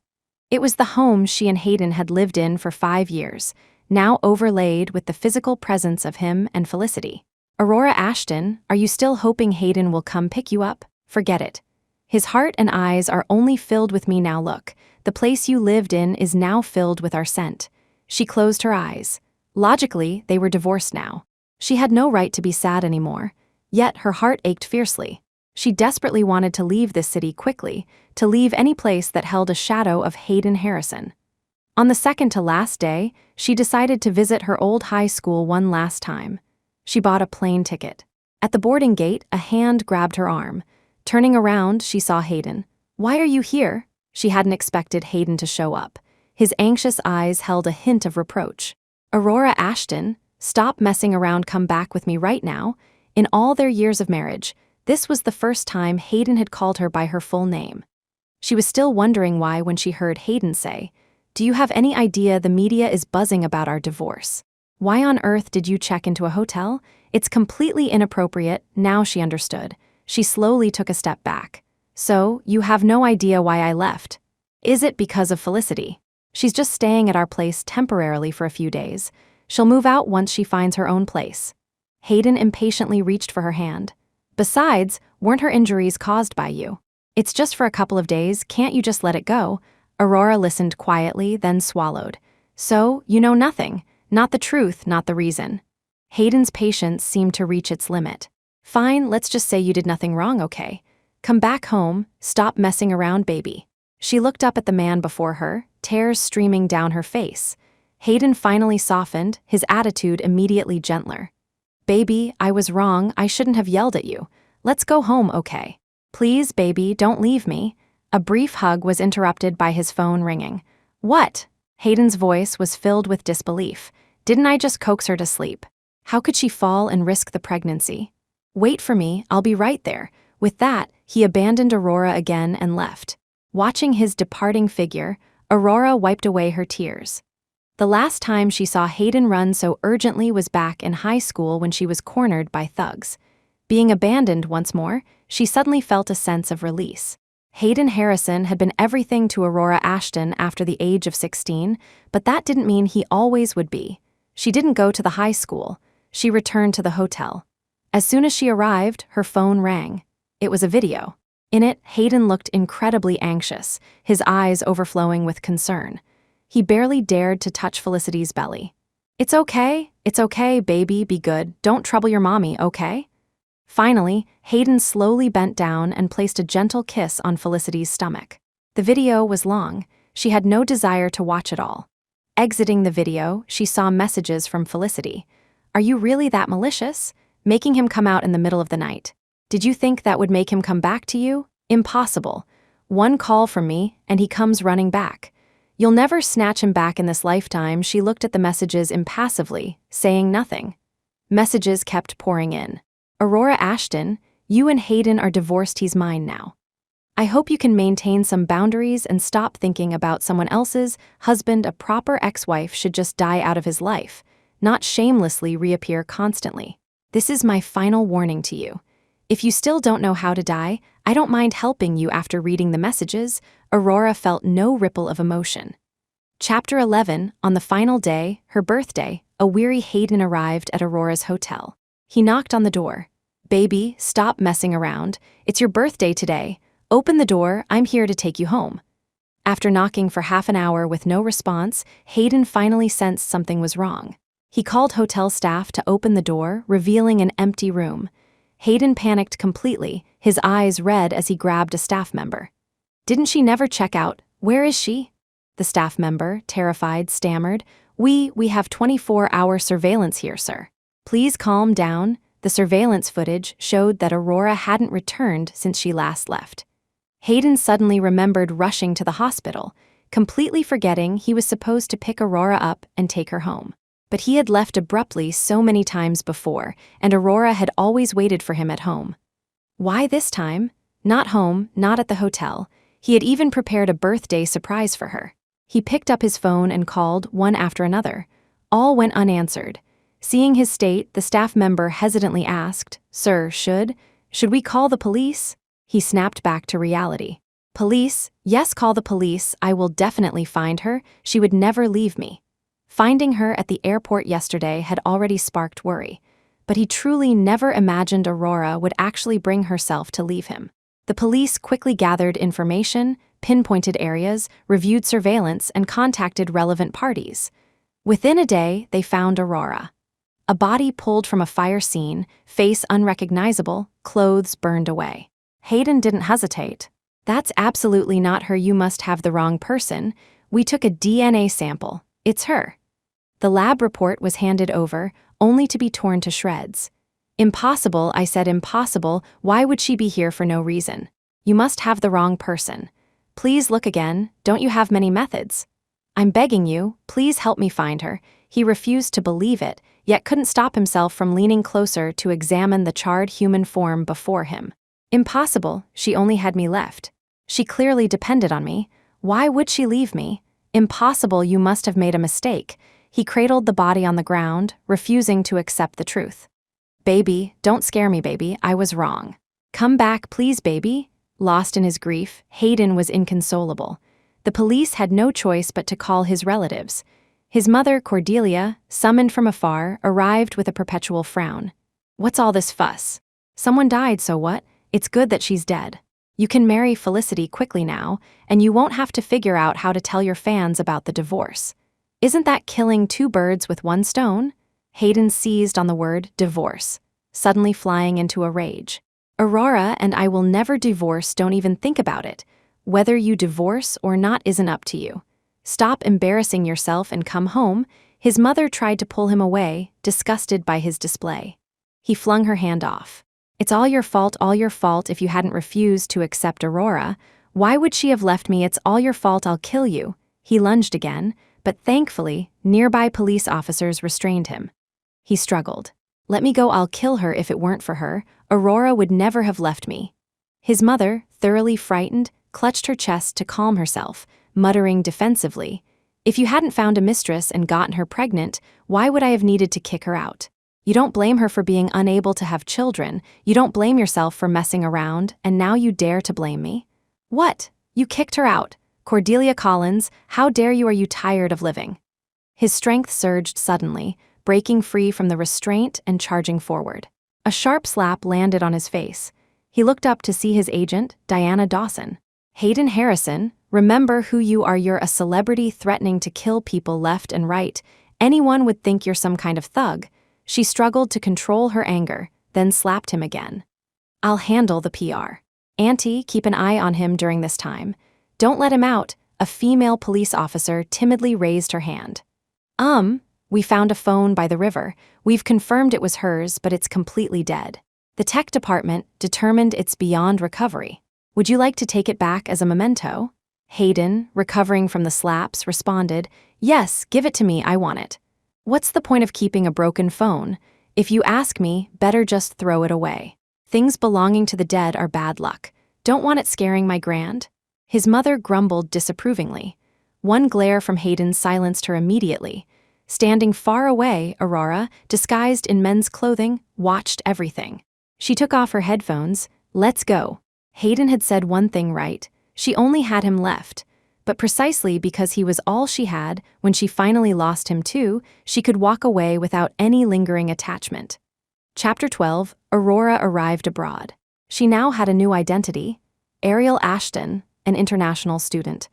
It was the home she and Hayden had lived in for 5 years, now overlaid with the physical presence of him and Felicity. "Aurora Ashton, are you still hoping Hayden will come pick you up? Forget it. His heart and eyes are only filled with me now. Look, the place you lived in is now filled with our scent." She closed her eyes. Logically, they were divorced now. She had no right to be sad anymore, yet her heart ached fiercely. She desperately wanted to leave this city quickly, to leave any place that held a shadow of Hayden Harrison. On the second to last day, she decided to visit her old high school one last time. She bought a plane ticket. At the boarding gate, a hand grabbed her arm. Turning around, she saw Hayden. "Why are you here?" She hadn't expected Hayden to show up. His anxious eyes held a hint of reproach. "Aurora Ashton, stop messing around, come back with me right now." In all their years of marriage, this was the first time Hayden had called her by her full name. She was still wondering why when she heard Hayden say, "Do you have any idea the media is buzzing about our divorce? Why on earth did you check into a hotel? It's completely inappropriate." Now she understood. She slowly took a step back. "So, you have no idea why I left? Is it because of Felicity? She's just staying at our place temporarily for a few days. She'll move out once she finds her own place." Hayden impatiently reached for her hand. "Besides, weren't her injuries caused by you? It's just for a couple of days, can't you just let it go?" Aurora listened quietly, then swallowed. "So, you know nothing, not the truth, not the reason." Hayden's patience seemed to reach its limit. "Fine, let's just say you did nothing wrong, okay? Come back home, stop messing around, baby." She looked up at the man before her, tears streaming down her face. Hayden finally softened, his attitude immediately gentler. "Baby, I was wrong, I shouldn't have yelled at you. Let's go home, okay? Please, baby, don't leave me." A brief hug was interrupted by his phone ringing. "What?" Hayden's voice was filled with disbelief. "Didn't I just coax her to sleep? How could she fall and risk the pregnancy?" "Wait for me, I'll be right there." With that, he abandoned Aurora again and left. Watching his departing figure, Aurora wiped away her tears. The last time she saw Hayden run so urgently was back in high school when she was cornered by thugs. Being abandoned once more, she suddenly felt a sense of release. Hayden Harrison had been everything to Aurora Ashton after the age of 16, but that didn't mean he always would be. She didn't go to the high school. she returned to the hotel. As soon as she arrived, her phone rang. It was a video. In it, Hayden looked incredibly anxious, his eyes overflowing with concern. He barely dared to touch Felicity's belly. It's okay, baby, be good. Don't trouble your mommy, okay? Finally, Hayden slowly bent down and placed a gentle kiss on Felicity's stomach. The video was long. She had no desire to watch it all. Exiting the video, she saw messages from Felicity. Are you really that malicious? Making him come out in the middle of the night. Did you think that would make him come back to you? Impossible. One call from me, and he comes running back. You'll never snatch him back in this lifetime. She looked at the messages impassively, saying nothing. Messages kept pouring in. Aurora Ashton, you and Hayden are divorced, he's mine now. I hope you can maintain some boundaries and stop thinking about someone else's husband. A proper ex-wife should just die out of his life, not shamelessly reappear constantly. This is my final warning to you. If you still don't know how to die, I don't mind helping you. After reading the messages, Aurora felt no ripple of emotion. Chapter 11, on the final day, her birthday, a weary Hayden arrived at Aurora's hotel. He knocked on the door. Baby, stop messing around. It's your birthday today. Open the door, I'm here to take you home. After knocking for half an hour with no response, Hayden finally sensed something was wrong. He called hotel staff to open the door, revealing an empty room. Hayden panicked completely, his eyes red as he grabbed a staff member. Didn't she never check out? Where is she? The staff member, terrified, stammered. We have 24-hour surveillance here, sir. Please calm down. The surveillance footage showed that Aurora hadn't returned since she last left. Hayden suddenly remembered rushing to the hospital, completely forgetting he was supposed to pick Aurora up and take her home. But he had left abruptly so many times before, and Aurora had always waited for him at home. Why this time? Not home, not at the hotel. He had even prepared a birthday surprise for her. He picked up his phone and called one after another. All went unanswered. Seeing his state, the staff member hesitantly asked, Sir, should we call the police? He snapped back to reality. Police? Yes, call the police. I will definitely find her. She would never leave me. Finding her at the airport yesterday had already sparked worry, but he truly never imagined Aurora would actually bring herself to leave him. The police quickly gathered information, pinpointed areas, reviewed surveillance, and contacted relevant parties. Within a day, they found Aurora. A body pulled from a fire scene, face unrecognizable, clothes burned away. Hayden didn't hesitate. That's absolutely not her. You must have the wrong person. We took a DNA sample. It's her. The lab report was handed over, only to be torn to shreds. Impossible, I said, impossible. Why would she be here for no reason? You must have the wrong person. Please look again. Don't you have many methods? I'm begging you, please help me find her. He refused to believe it, yet couldn't stop himself from leaning closer to examine the charred human form before him. Impossible, she only had me left. She clearly depended on me. Why would she leave me? Impossible, you must have made a mistake. He cradled the body on the ground, refusing to accept the truth. Baby, don't scare me, baby, I was wrong. Come back, please, baby. Lost in his grief, Hayden was inconsolable. The police had no choice but to call his relatives. His mother, Cordelia, summoned from afar, arrived with a perpetual frown. What's all this fuss? Someone died, so what? It's good that she's dead. You can marry Felicity quickly now, and you won't have to figure out how to tell your fans about the divorce. Isn't that killing two birds with one stone? Hayden seized on the word divorce, suddenly flying into a rage. Aurora and I will never divorce, don't even think about it. Whether you divorce or not isn't up to you. Stop embarrassing yourself and come home. His mother tried to pull him away, disgusted by his display. He flung her hand off. It's all your fault if you hadn't refused to accept Aurora. Why would she have left me? It's all your fault, I'll kill you. He lunged again, but thankfully, nearby police officers restrained him. He struggled. Let me go, I'll kill her. If it weren't for her, Aurora would never have left me. His mother, thoroughly frightened, clutched her chest to calm herself, muttering defensively, If you hadn't found a mistress and gotten her pregnant, why would I have needed to kick her out? You don't blame her for being unable to have children, you don't blame yourself for messing around, and now you dare to blame me? What? You kicked her out. Cordelia Collins, how dare you? Are you tired of living? His strength surged suddenly, breaking free from the restraint and charging forward. A sharp slap landed on his face. He looked up to see his agent, Diana Dawson. "Hayden Harrison, remember who you are. You're a celebrity threatening to kill people left and right. Anyone would think you're some kind of thug." She struggled to control her anger, then slapped him again. "I'll handle the PR. Auntie, keep an eye on him during this time. Don't let him out." A female police officer timidly raised her hand. We found a phone by the river. We've confirmed it was hers, but it's completely dead. The tech department determined it's beyond recovery. Would you like to take it back as a memento?" Hayden, recovering from the slaps, responded, "Yes, give it to me, I want it." "What's the point of keeping a broken phone? If you ask me, better just throw it away. Things belonging to the dead are bad luck. Don't want it scaring my grand." His mother grumbled disapprovingly. One glare from Hayden silenced her immediately. Standing far away, Aurora, disguised in men's clothing, watched everything. She took off her headphones. "Let's go." Hayden had said one thing right. She only had him left. But precisely because he was all she had, when she finally lost him too, she could walk away without any lingering attachment. Chapter 12, Aurora arrived abroad. She now had a new identity. Aurora Ashton, an international student.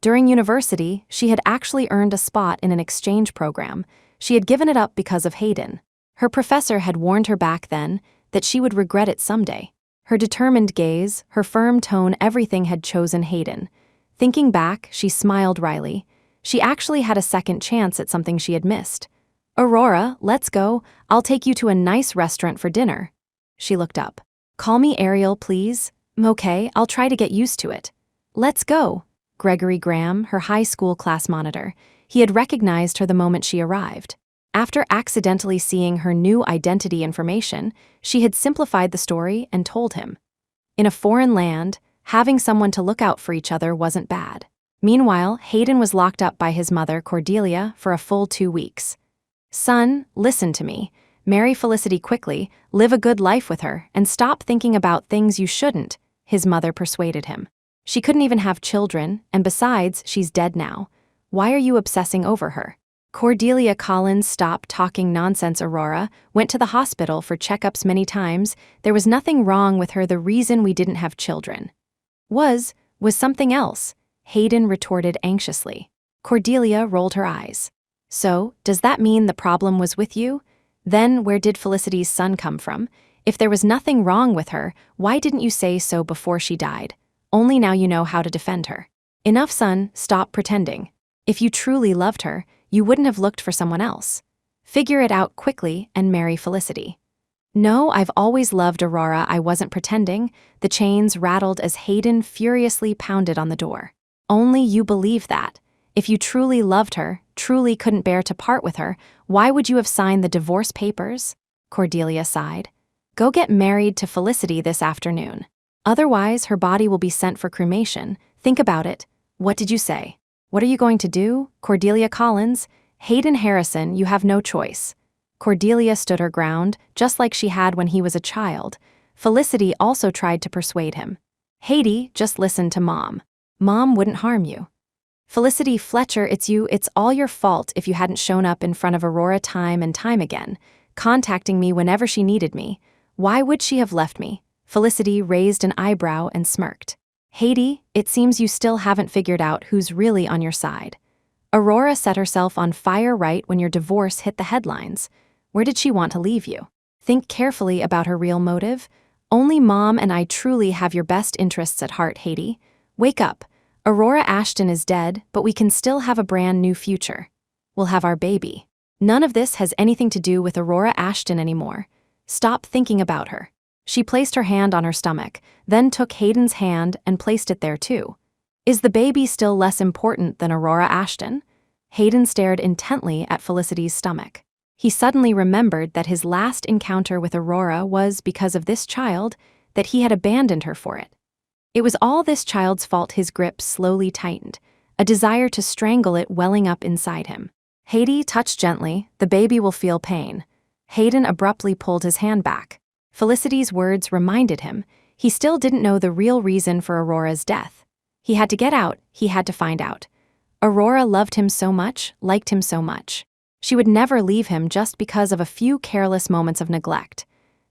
During university, she had actually earned a spot in an exchange program. She had given it up because of Hayden. Her professor had warned her back then that she would regret it someday. Her determined gaze, her firm tone, everything had chosen Hayden. Thinking back, she smiled wryly. She actually had a second chance at something she had missed. "Aurora, let's go. I'll take you to a nice restaurant for dinner." She looked up. "Call me Ariel, please." "Okay, I'll try to get used to it." "Let's go." Gregory Graham, her high school class monitor. He had recognized her the moment she arrived. After accidentally seeing her new identity information, she had simplified the story and told him. In a foreign land, having someone to look out for each other wasn't bad. Meanwhile, Hayden was locked up by his mother, Cordelia, for a full 2 weeks. "Son, listen to me. Marry Felicity quickly, live a good life with her, and stop thinking about things you shouldn't," his mother persuaded him. "She couldn't even have children, and besides, she's dead now. Why are you obsessing over her?" Cordelia Collins stopped talking nonsense. "Aurora went to the hospital for checkups many times. There was nothing wrong with her. The reason we didn't have children was something else," Hayden retorted anxiously. Cordelia rolled her eyes. "So, does that mean the problem was with you? Then where did Felicity's son come from? If there was nothing wrong with her, why didn't you say so before she died? Only now you know how to defend her. Enough, son, stop pretending. If you truly loved her, you wouldn't have looked for someone else. Figure it out quickly and marry Felicity." "No, I've always loved Aurora. I wasn't pretending." The chains rattled as Hayden furiously pounded on the door. "Only you believe that. If you truly loved her, truly couldn't bear to part with her, why would you have signed the divorce papers?" Cordelia sighed. "Go get married to Felicity this afternoon. Otherwise, her body will be sent for cremation. Think about it." "What did you say?" "What are you going to do?" Cordelia Collins. "Hayden Harrison, you have no choice." Cordelia stood her ground, just like she had when he was a child. Felicity also tried to persuade him. "Haydee, just listen to Mom. Mom wouldn't harm you." "Felicity Fletcher, it's all your fault if you hadn't shown up in front of Aurora time and time again, contacting me whenever she needed me. Why would she have left me?" Felicity raised an eyebrow and smirked. "Haydee, it seems you still haven't figured out who's really on your side. Aurora set herself on fire right when your divorce hit the headlines. Where did she want to leave you? Think carefully about her real motive. Only Mom and I truly have your best interests at heart, Haydee. Wake up. Aurora Ashton is dead, but we can still have a brand new future. We'll have our baby. None of this has anything to do with Aurora Ashton anymore. Stop thinking about her." She placed her hand on her stomach, then took Hayden's hand and placed it there too. "Is the baby still less important than Aurora Ashton?" Hayden stared intently at Felicity's stomach. He suddenly remembered that his last encounter with Aurora was because of this child, that he had abandoned her for it. It was all this child's fault. His grip slowly tightened, a desire to strangle it welling up inside him. "Haydee, touch gently, the baby will feel pain." Hayden abruptly pulled his hand back. Felicity's words reminded him he still didn't know the real reason for Aurora's death. He had to get out, he had to find out. Aurora loved him so much, liked him so much. She would never leave him just because of a few careless moments of neglect.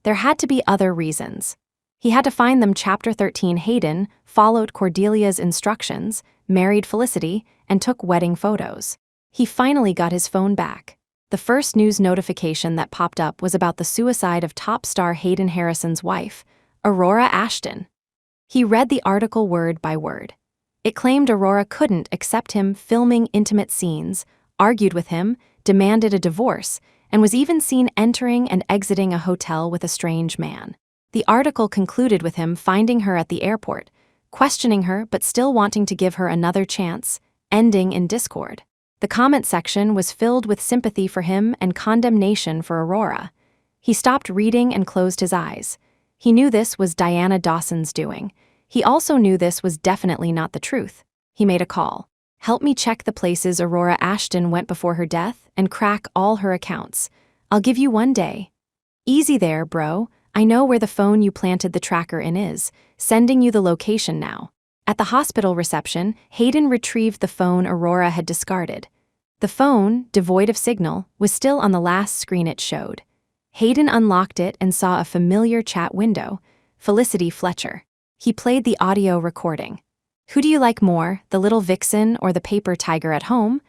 There had to be other reasons. He had to find them. Chapter 13. Hayden followed Cordelia's instructions, married Felicity, and took wedding photos. He finally got his phone back. The first news notification that popped up was about the suicide of top star Hayden Harrison's wife, Aurora Ashton. He read the article word by word. It claimed Aurora couldn't accept him filming intimate scenes, argued with him, demanded a divorce, and was even seen entering and exiting a hotel with a strange man. The article concluded with him finding her at the airport, questioning her but still wanting to give her another chance, ending in discord. The comment section was filled with sympathy for him and condemnation for Aurora. He stopped reading and closed his eyes. He knew this was Diana Dawson's doing. He also knew this was definitely not the truth. He made a call. Help me check the places Aurora Ashton went before her death and crack all her accounts. I'll give you 1 day. Easy there, bro. I know where the phone you planted the tracker in is, sending you the location now. At the hospital reception, Hayden retrieved the phone Aurora had discarded. The phone, devoid of signal, was still on the last screen it showed. Hayden unlocked it and saw a familiar chat window, Felicity Fletcher. He played the audio recording. Who do you like more, the little vixen or the paper tiger at home?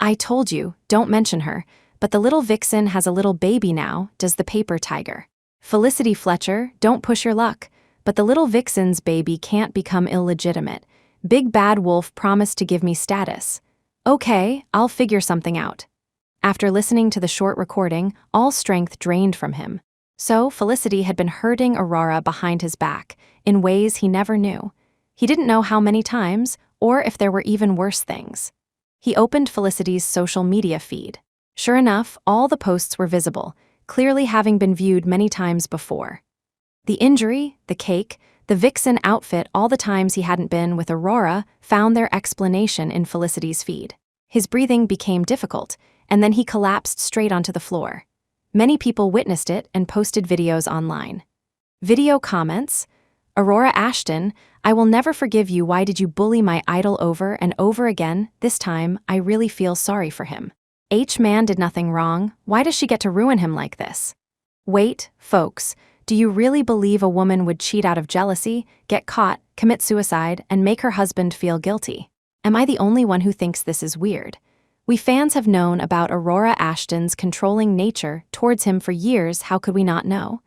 I told you, don't mention her, but the little vixen has a little baby now, does the paper tiger. Felicity Fletcher, don't push your luck, but the little vixen's baby can't become illegitimate. Big Bad Wolf promised to give me status. Okay, I'll figure something out. After listening to the short recording, all strength drained from him. So Felicity had been hurting Aurora behind his back, in ways he never knew. He didn't know how many times, or if there were even worse things. He opened Felicity's social media feed. Sure enough, all the posts were visible, clearly having been viewed many times before. The injury, the cake, the vixen outfit, all the times he hadn't been with Aurora, found their explanation in Felicity's feed. His breathing became difficult, and then he collapsed straight onto the floor. Many people witnessed it and posted videos online. Video comments: Aurora Ashton, I will never forgive you. Why did you bully my idol over and over again? This time, I really feel sorry for him. Man did nothing wrong. Why does she get to ruin him like this? Wait, folks, do you really believe a woman would cheat out of jealousy, get caught, commit suicide, and make her husband feel guilty? Am I the only one who thinks this is weird? We fans have known about Aurora Ashton's controlling nature towards him for years. How could we not know?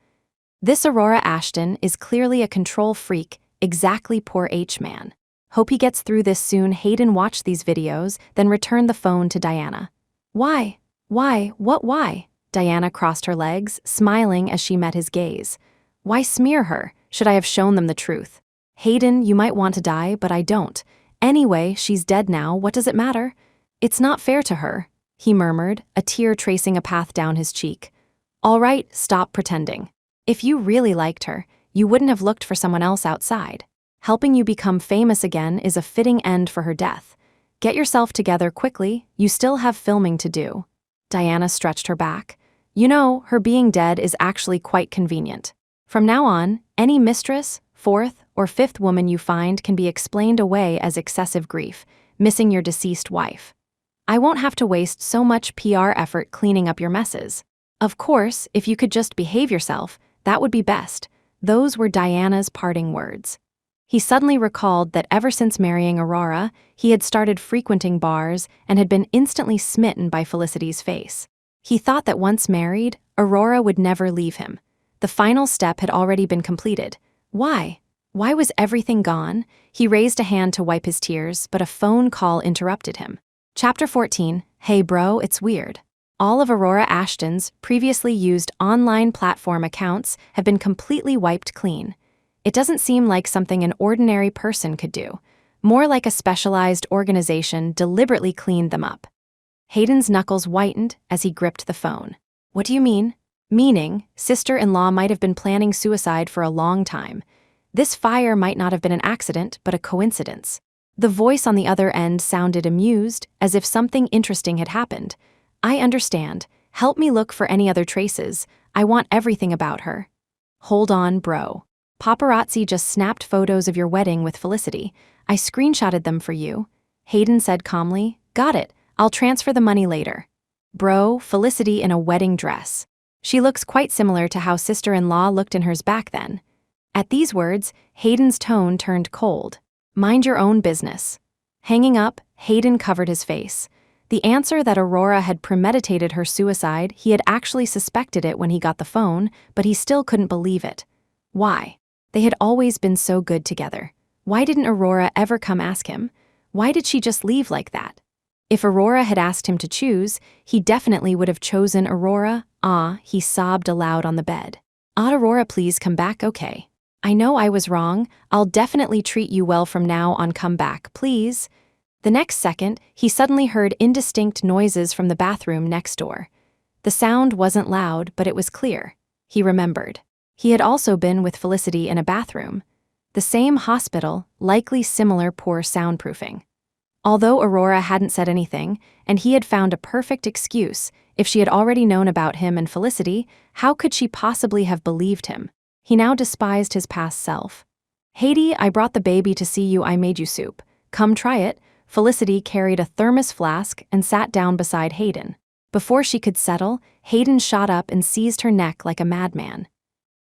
This Aurora Ashton is clearly a control freak, exactly poor man. Hope he gets through this soon. Hayden watched these videos, then returned the phone to Diana. Why? Why? Diana crossed her legs, smiling as she met his gaze. Why smear her? Should I have shown them the truth? Hayden, you might want to die, but I don't. Anyway, she's dead now. What does it matter? It's not fair to her, he murmured, a tear tracing a path down his cheek. All right, stop pretending. If you really liked her, you wouldn't have looked for someone else outside. Helping you become famous again is a fitting end for her death. Get yourself together quickly, you still have filming to do. Diana stretched her back. You know, her being dead is actually quite convenient. From now on, any mistress, fourth, or fifth woman you find can be explained away as excessive grief, missing your deceased wife. I won't have to waste so much PR effort cleaning up your messes. Of course, if you could just behave yourself, that would be best. Those were Diana's parting words. He suddenly recalled that ever since marrying Aurora, he had started frequenting bars and had been instantly smitten by Felicity's face. He thought that once married, Aurora would never leave him. The final step had already been completed. Why? Why was everything gone? He raised a hand to wipe his tears, but a phone call interrupted him. Chapter 14. Hey bro, it's weird. All of Aurora Ashton's previously used online platform accounts have been completely wiped clean. It doesn't seem like something an ordinary person could do. More like a specialized organization deliberately cleaned them up. Hayden's knuckles whitened as he gripped the phone. What do you mean? Meaning, sister-in-law might have been planning suicide for a long time. This fire might not have been an accident, but a coincidence. The voice on the other end sounded amused, as if something interesting had happened. I understand. Help me look for any other traces. I want everything about her. Hold on, bro. Paparazzi just snapped photos of your wedding with Felicity. I screenshotted them for you. Hayden said calmly. Got it. I'll transfer the money later. Bro, Felicity in a wedding dress. She looks quite similar to how sister-in-law looked in hers back then. At these words, Hayden's tone turned cold. Mind your own business. Hanging up, Hayden covered his face. The answer that Aurora had premeditated her suicide, he had actually suspected it when he got the phone, but he still couldn't believe it. Why? They had always been so good together. Why didn't Aurora ever come ask him? Why did she just leave like that? If Aurora had asked him to choose, he definitely would have chosen Aurora. He sobbed aloud on the bed. Aurora, please come back, okay? I know I was wrong. I'll definitely treat you well from now on. Come back, please. The next second, he suddenly heard indistinct noises from the bathroom next door. The sound wasn't loud, but it was clear. He remembered. He had also been with Felicity in a bathroom. The same hospital, likely similar poor soundproofing. Although Aurora hadn't said anything, and he had found a perfect excuse, if she had already known about him and Felicity, how could she possibly have believed him? He now despised his past self. Haydee, I brought the baby to see you. I made you soup. Come try it. Felicity carried a thermos flask and sat down beside Hayden. Before she could settle, Hayden shot up and seized her neck like a madman.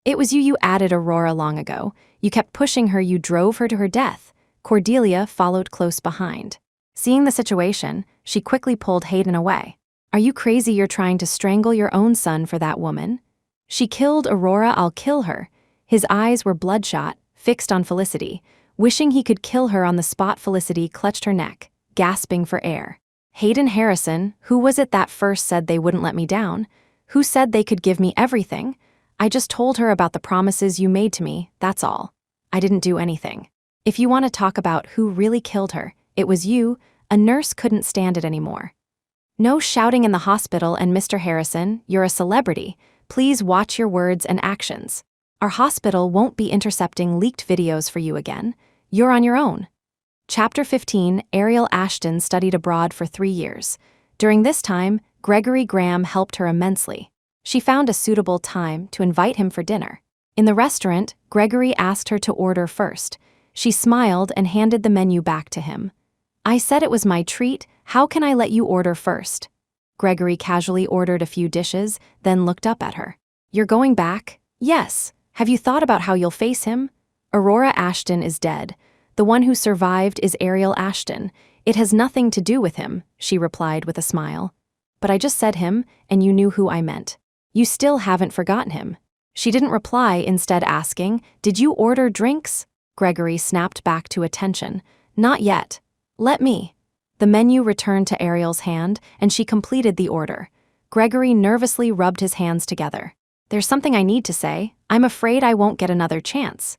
It was you added Aurora long ago. You kept pushing her, you drove her to her death. Cordelia followed close behind. Seeing the situation, she quickly pulled Hayden away. Are you crazy? You're trying to strangle your own son for that woman? She killed Aurora, I'll kill her. His eyes were bloodshot, fixed on Felicity. Wishing he could kill her on the spot, Felicity clutched her neck, gasping for air. Hayden Harrison, who was it that first said they wouldn't let me down? Who said they could give me everything? I just told her about the promises you made to me, that's all. I didn't do anything. If you want to talk about who really killed her, it was you. A nurse couldn't stand it anymore. No shouting in the hospital, and Mr. Harrison, you're a celebrity. Please watch your words and actions. Our hospital won't be intercepting leaked videos for you again. You're on your own. Chapter 15, Aurora Ashton studied abroad for 3 years. During this time, Gregory Graham helped her immensely. She found a suitable time to invite him for dinner. In the restaurant, Gregory asked her to order first. She smiled and handed the menu back to him. I said it was my treat. How can I let you order first? Gregory casually ordered a few dishes, then looked up at her. You're going back? Yes. Have you thought about how you'll face him? Aurora Ashton is dead. The one who survived is Aurora Ashton. It has nothing to do with him, she replied with a smile. But I just said him, and you knew who I meant. You still haven't forgotten him. She didn't reply, instead asking, did you order drinks? Gregory snapped back to attention. Not yet. Let me. The menu returned to Ariel's hand, and she completed the order. Gregory nervously rubbed his hands together. There's something I need to say. I'm afraid I won't get another chance.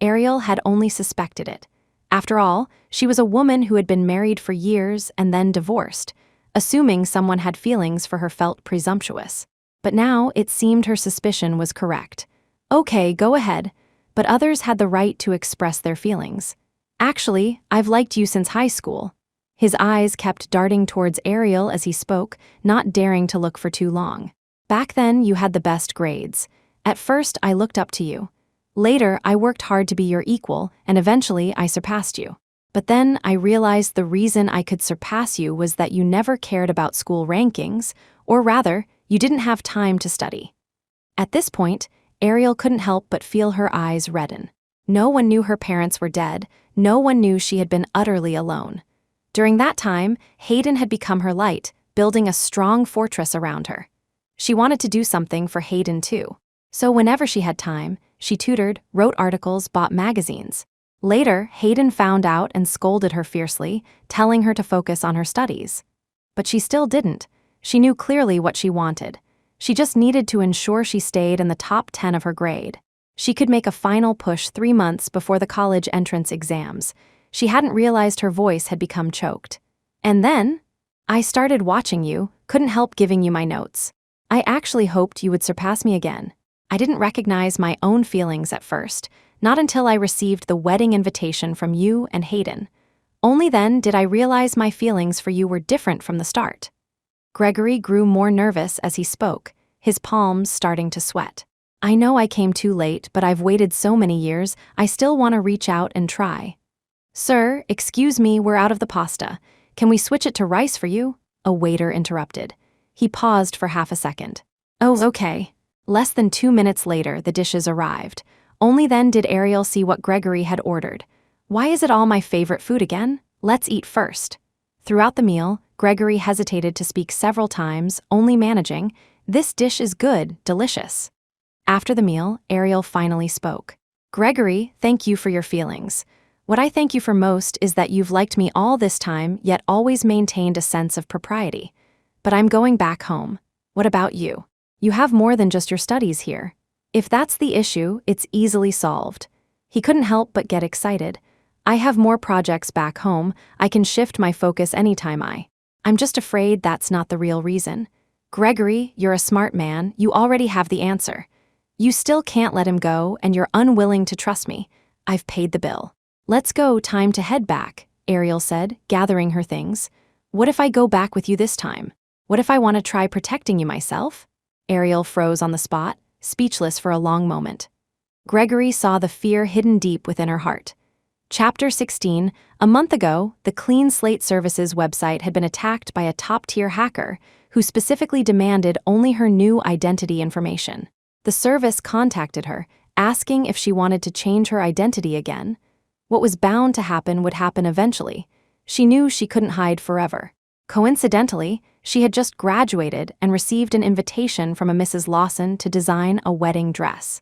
Ariel had only suspected it. After all, she was a woman who had been married for years and then divorced. Assuming someone had feelings for her felt presumptuous. But now it seemed her suspicion was correct. Okay, go ahead. But others had the right to express their feelings. Actually, I've liked you since high school. His eyes kept darting towards Ariel as he spoke, not daring to look for too long. Back then, you had the best grades. At first, I looked up to you. Later, I worked hard to be your equal, and eventually, I surpassed you. But then, I realized the reason I could surpass you was that you never cared about school rankings, or rather, you didn't have time to study. At this point, Ariel couldn't help but feel her eyes redden. No one knew her parents were dead. No one knew she had been utterly alone. During that time, Hayden had become her light, building a strong fortress around her. She wanted to do something for Hayden too. So whenever she had time, she tutored, wrote articles, bought magazines. Later, Hayden found out and scolded her fiercely, telling her to focus on her studies. But she still didn't. She knew clearly what she wanted. She just needed to ensure she stayed in the top 10 of her grade. She could make a final push 3 months before the college entrance exams. She hadn't realized her voice had become choked. And then, I started watching you, couldn't help giving you my notes. I actually hoped you would surpass me again. I didn't recognize my own feelings at first, not until I received the wedding invitation from you and Hayden. Only then did I realize my feelings for you were different from the start. Gregory grew more nervous as he spoke, his palms starting to sweat. I know I came too late, but I've waited so many years, I still want to reach out and try. Sir, excuse me, we're out of the pasta. Can we switch it to rice for you? A waiter interrupted. He paused for half a second. Oh, okay. Less than 2 minutes later, the dishes arrived. Only then did Ariel see what Gregory had ordered. Why is it all my favorite food again? Let's eat first. Throughout the meal, Gregory hesitated to speak several times, only managing, "This dish is good, delicious." After the meal, Ariel finally spoke. "Gregory, thank you for your feelings. What I thank you for most is that you've liked me all this time, yet always maintained a sense of propriety. But I'm going back home. What about you? You have more than just your studies here. If that's the issue, it's easily solved." He couldn't help but get excited. "I have more projects back home. I can shift my focus anytime I'm just afraid that's not the real reason. Gregory, you're a smart man. You already have the answer. You still can't let him go, and you're unwilling to trust me. I've paid the bill. Let's go, time to head back," Ariel said, gathering her things. "What if I go back with you this time? What if I want to try protecting you myself?" Ariel froze on the spot, speechless for a long moment. Gregory saw the fear hidden deep within her heart. Chapter 16. A month ago, the Clean Slate Services website had been attacked by a top-tier hacker who specifically demanded only her new identity information. The service contacted her, asking if she wanted to change her identity again. What was bound to happen would happen eventually. She knew she couldn't hide forever. Coincidentally, she had just graduated and received an invitation from a Mrs. Lawson to design a wedding dress.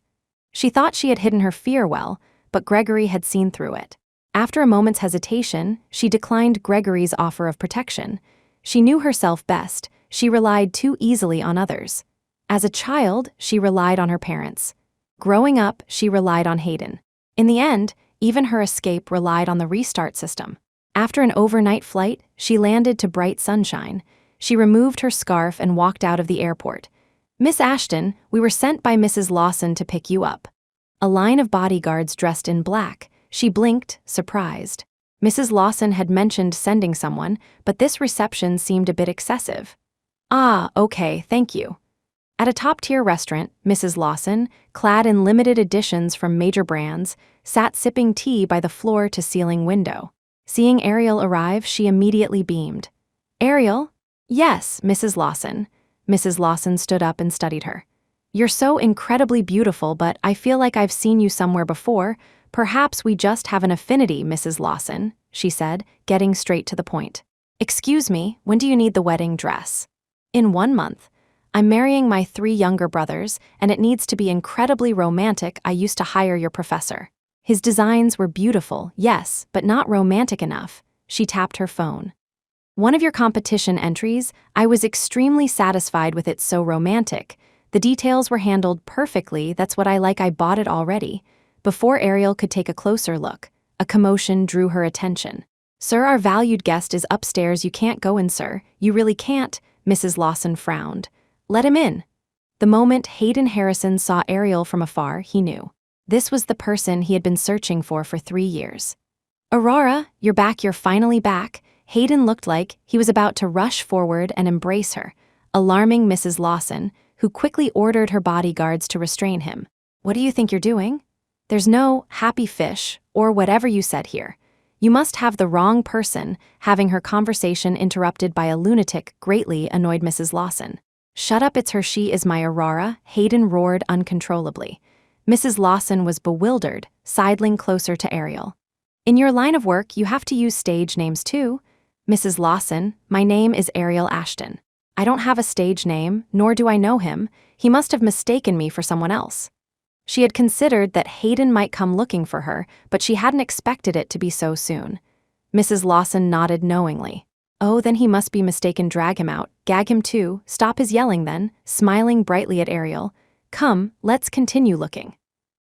She thought she had hidden her fear well, but Gregory had seen through it. After a moment's hesitation, she declined Gregory's offer of protection. She knew herself best. She relied too easily on others. As a child, she relied on her parents. Growing up, she relied on Hayden. In the end, even her escape relied on the restart system. After an overnight flight, she landed to bright sunshine. She removed her scarf and walked out of the airport. "Miss Ashton, we were sent by Mrs. Lawson to pick you up." A line of bodyguards dressed in black. She blinked, surprised. Mrs. Lawson had mentioned sending someone, but this reception seemed a bit excessive. "Ah, okay, thank you." At a top-tier restaurant, Mrs. Lawson, clad in limited editions from major brands, sat sipping tea by the floor-to-ceiling window. Seeing Ariel arrive, she immediately beamed. "Ariel?" "Yes, Mrs. Lawson." Mrs. Lawson stood up and studied her. "You're so incredibly beautiful, but I feel like I've seen you somewhere before. Perhaps we just have an affinity, Mrs. Lawson," she said, getting straight to the point. "Excuse me, when do you need the wedding dress?" "In 1 month. I'm marrying my 3 younger brothers, and it needs to be incredibly romantic. I used to hire your professor. His designs were beautiful, yes, but not romantic enough." She tapped her phone. "One of your competition entries, I was extremely satisfied with it, so romantic. The details were handled perfectly, that's what I like, I bought it already." Before Ariel could take a closer look, a commotion drew her attention. "Sir, our valued guest is upstairs. You can't go in, sir. You really can't," Mrs. Lawson frowned. "Let him in." The moment Hayden Harrison saw Ariel from afar, he knew. This was the person he had been searching for 3 years. "Aurora, you're back, you're finally back." Hayden looked like he was about to rush forward and embrace her, alarming Mrs. Lawson, who quickly ordered her bodyguards to restrain him. "What do you think you're doing? There's no happy fish, or whatever you said here. You must have the wrong person." Having her conversation interrupted by a lunatic greatly annoyed Mrs. Lawson. "Shut up, it's her, she is my Aurora," Hayden roared uncontrollably. Mrs. Lawson was bewildered, sidling closer to Ariel. "In your line of work, you have to use stage names too." "Mrs. Lawson, my name is Aurora Ashton. I don't have a stage name, nor do I know him. He must have mistaken me for someone else." She had considered that Hayden might come looking for her, but she hadn't expected it to be so soon. Mrs. Lawson nodded knowingly. "Oh, then he must be mistaken. Drag him out. Gag him too. Stop his yelling then," smiling brightly at Ariel. "Come, let's continue looking."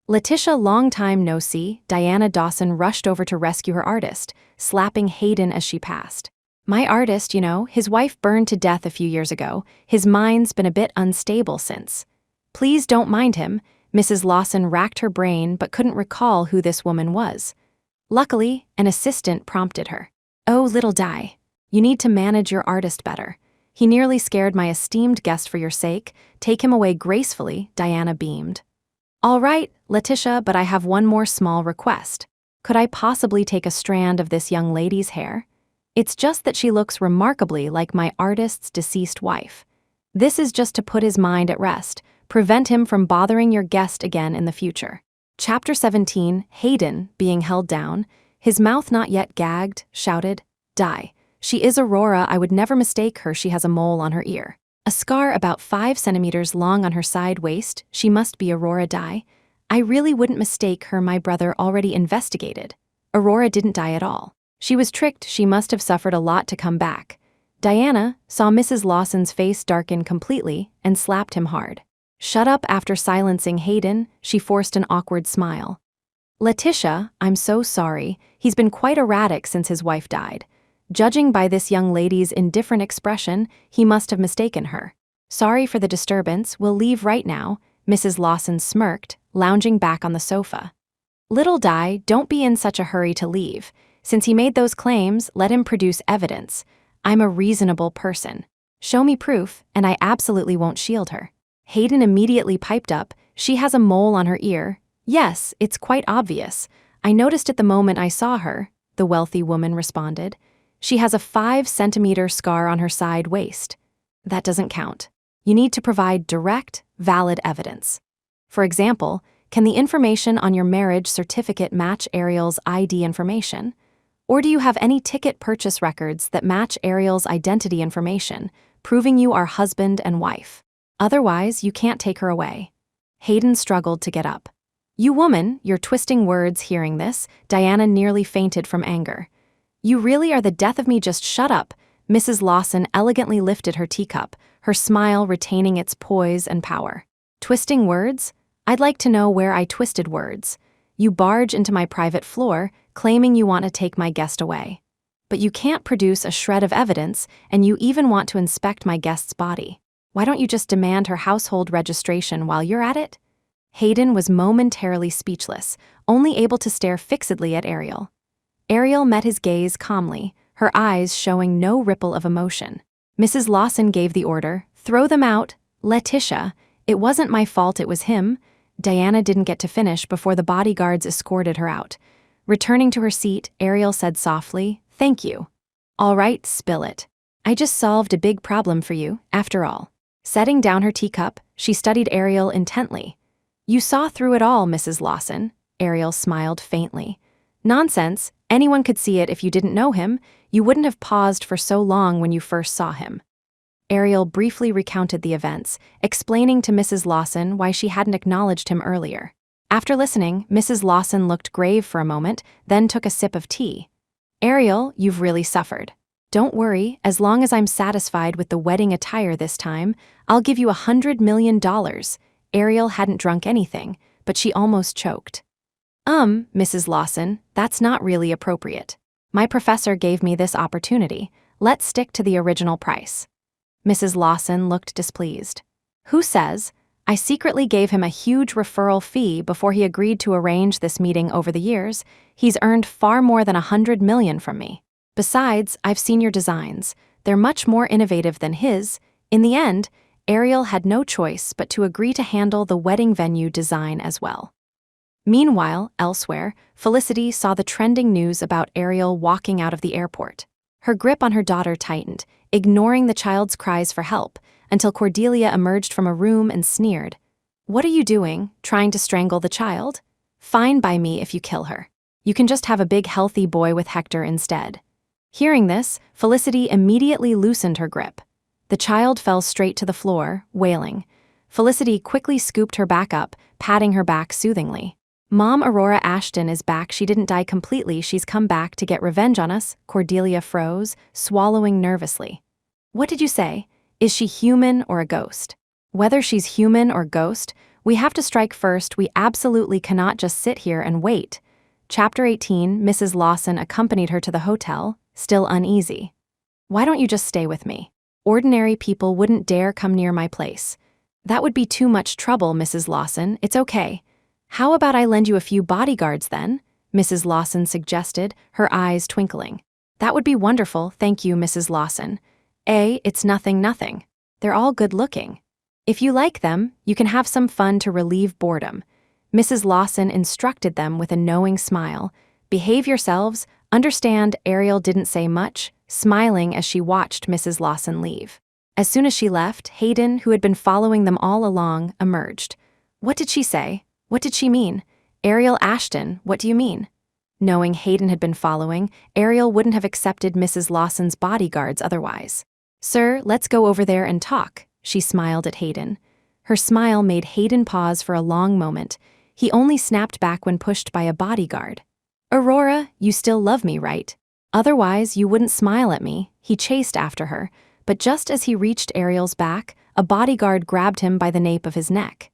Letitia, long time no see, Diana Dawson rushed over to rescue her artist, slapping Hayden as she passed. "My artist, you know, his wife burned to death a few years ago. His mind's been a bit unstable since." "Please don't mind him." Mrs. Lawson racked her brain but couldn't recall who this woman was. Luckily, an assistant prompted her. "Oh, little Di, you need to manage your artist better. He nearly scared my esteemed guest for your sake. Take him away gracefully," Diana beamed. "All right, Letitia, but I have one more small request. Could I possibly take a strand of this young lady's hair? It's just that she looks remarkably like my artist's deceased wife." This is just to put his mind at rest, prevent him from bothering your guest again in the future. Chapter 17, Hayden, being held down, his mouth not yet gagged, shouted, "Die. She is Aurora, I would never mistake her, she has a mole on her ear. A scar about 5 centimeters long on her side waist, she must be Aurora die. I really wouldn't mistake her, my brother already investigated. Aurora didn't die at all. She was tricked, she must have suffered a lot to come back." Diana saw Mrs. Lawson's face darken completely and slapped him hard. Shut up. After silencing Hayden, she forced an awkward smile. "Letitia, I'm so sorry. He's been quite erratic since his wife died. Judging by this young lady's indifferent expression, he must have mistaken her. Sorry for the disturbance, we'll leave right now," Mrs. Lawson smirked, lounging back on the sofa. "Little Di, don't be in such a hurry to leave. Since he made those claims, let him produce evidence. I'm a reasonable person. Show me proof, and I absolutely won't shield her." Hayden immediately piped up, "She has a mole on her ear." "Yes, it's quite obvious. I noticed it the moment I saw her," the wealthy woman responded. "She has a 5-centimeter scar on her side waist." "That doesn't count. You need to provide direct, valid evidence. For example, can the information on your marriage certificate match Ariel's ID information? Or do you have any ticket purchase records that match Ariel's identity information, proving you are husband and wife? Otherwise, you can't take her away." Hayden struggled to get up. "You woman, you're twisting words." Hearing this, Diana nearly fainted from anger. "You really are the death of me, just shut up." Mrs. Lawson elegantly lifted her teacup, her smile retaining its poise and power. "Twisting words? I'd like to know where I twisted words. You barge into my private floor, claiming you want to take my guest away. But you can't produce a shred of evidence, and you even want to inspect my guest's body. Why don't you just demand her household registration while you're at it?" Hayden was momentarily speechless, only able to stare fixedly at Ariel. Ariel met his gaze calmly, her eyes showing no ripple of emotion. Mrs. Lawson gave the order, "Throw them out." "Letitia, it wasn't my fault, it was him." Diana didn't get to finish before the bodyguards escorted her out. Returning to her seat, Ariel said softly, "Thank you." "All right, spill it. I just solved a big problem for you, after all." Setting down her teacup, she studied Ariel intently. "You saw through it all, Mrs. Lawson." Ariel smiled faintly. "Nonsense. Anyone could see it if you didn't know him. You wouldn't have paused for so long when you first saw him." Ariel briefly recounted the events, explaining to Mrs. Lawson why she hadn't acknowledged him earlier. After listening, Mrs. Lawson looked grave for a moment, then took a sip of tea. "Ariel, you've really suffered. Don't worry, as long as I'm satisfied with the wedding attire this time, I'll give you $100 million. Ariel hadn't drunk anything, but she almost choked. Mrs. Lawson, that's not really appropriate. My professor gave me this opportunity. Let's stick to the original price." Mrs. Lawson looked displeased. "Who says? I secretly gave him a huge referral fee before he agreed to arrange this meeting. Over the years, he's earned far more than $100 million from me. Besides, I've seen your designs. They're much more innovative than his." In the end, Ariel had no choice but to agree to handle the wedding venue design as well. Meanwhile, elsewhere, Felicity saw the trending news about Ariel walking out of the airport. Her grip on her daughter tightened, ignoring the child's cries for help, until Cordelia emerged from a room and sneered. "What are you doing, trying to strangle the child? Fine by me if you kill her. You can just have a big healthy boy with Hector instead." Hearing this, Felicity immediately loosened her grip. The child fell straight to the floor, wailing. Felicity quickly scooped her back up, patting her back soothingly. "Mom, Aurora Ashton is back. She didn't die completely. She's come back to get revenge on us." Cordelia froze, swallowing nervously. "What did you say? Is she human or a ghost?" "Whether she's human or ghost, we have to strike first. We absolutely cannot just sit here and wait." Chapter 18, Mrs. Lawson accompanied her to the hotel, still uneasy. "Why don't you just stay with me? Ordinary people wouldn't dare come near my place." "That would be too much trouble, Mrs. Lawson. It's okay. How about I lend you a few bodyguards then?" Mrs. Lawson suggested, her eyes twinkling. "That would be wonderful, thank you, Mrs. Lawson. It's nothing. They're all good-looking. If you like them, you can have some fun to relieve boredom." Mrs. Lawson instructed them with a knowing smile. "Behave yourselves. Understand." Ariel didn't say much, smiling as she watched Mrs. Lawson leave. As soon as she left, Hayden, who had been following them all along, emerged. What did she say? What did she mean? Ariel Ashton, what do you mean? Knowing Hayden had been following, Ariel wouldn't have accepted Mrs. Lawson's bodyguards otherwise. Sir, let's go over there and talk, she smiled at Hayden. Her smile made Hayden pause for a long moment. He only snapped back when pushed by a bodyguard. Aurora, you still love me, right? Otherwise, you wouldn't smile at me, he chased after her, but just as he reached Ariel's back, a bodyguard grabbed him by the nape of his neck.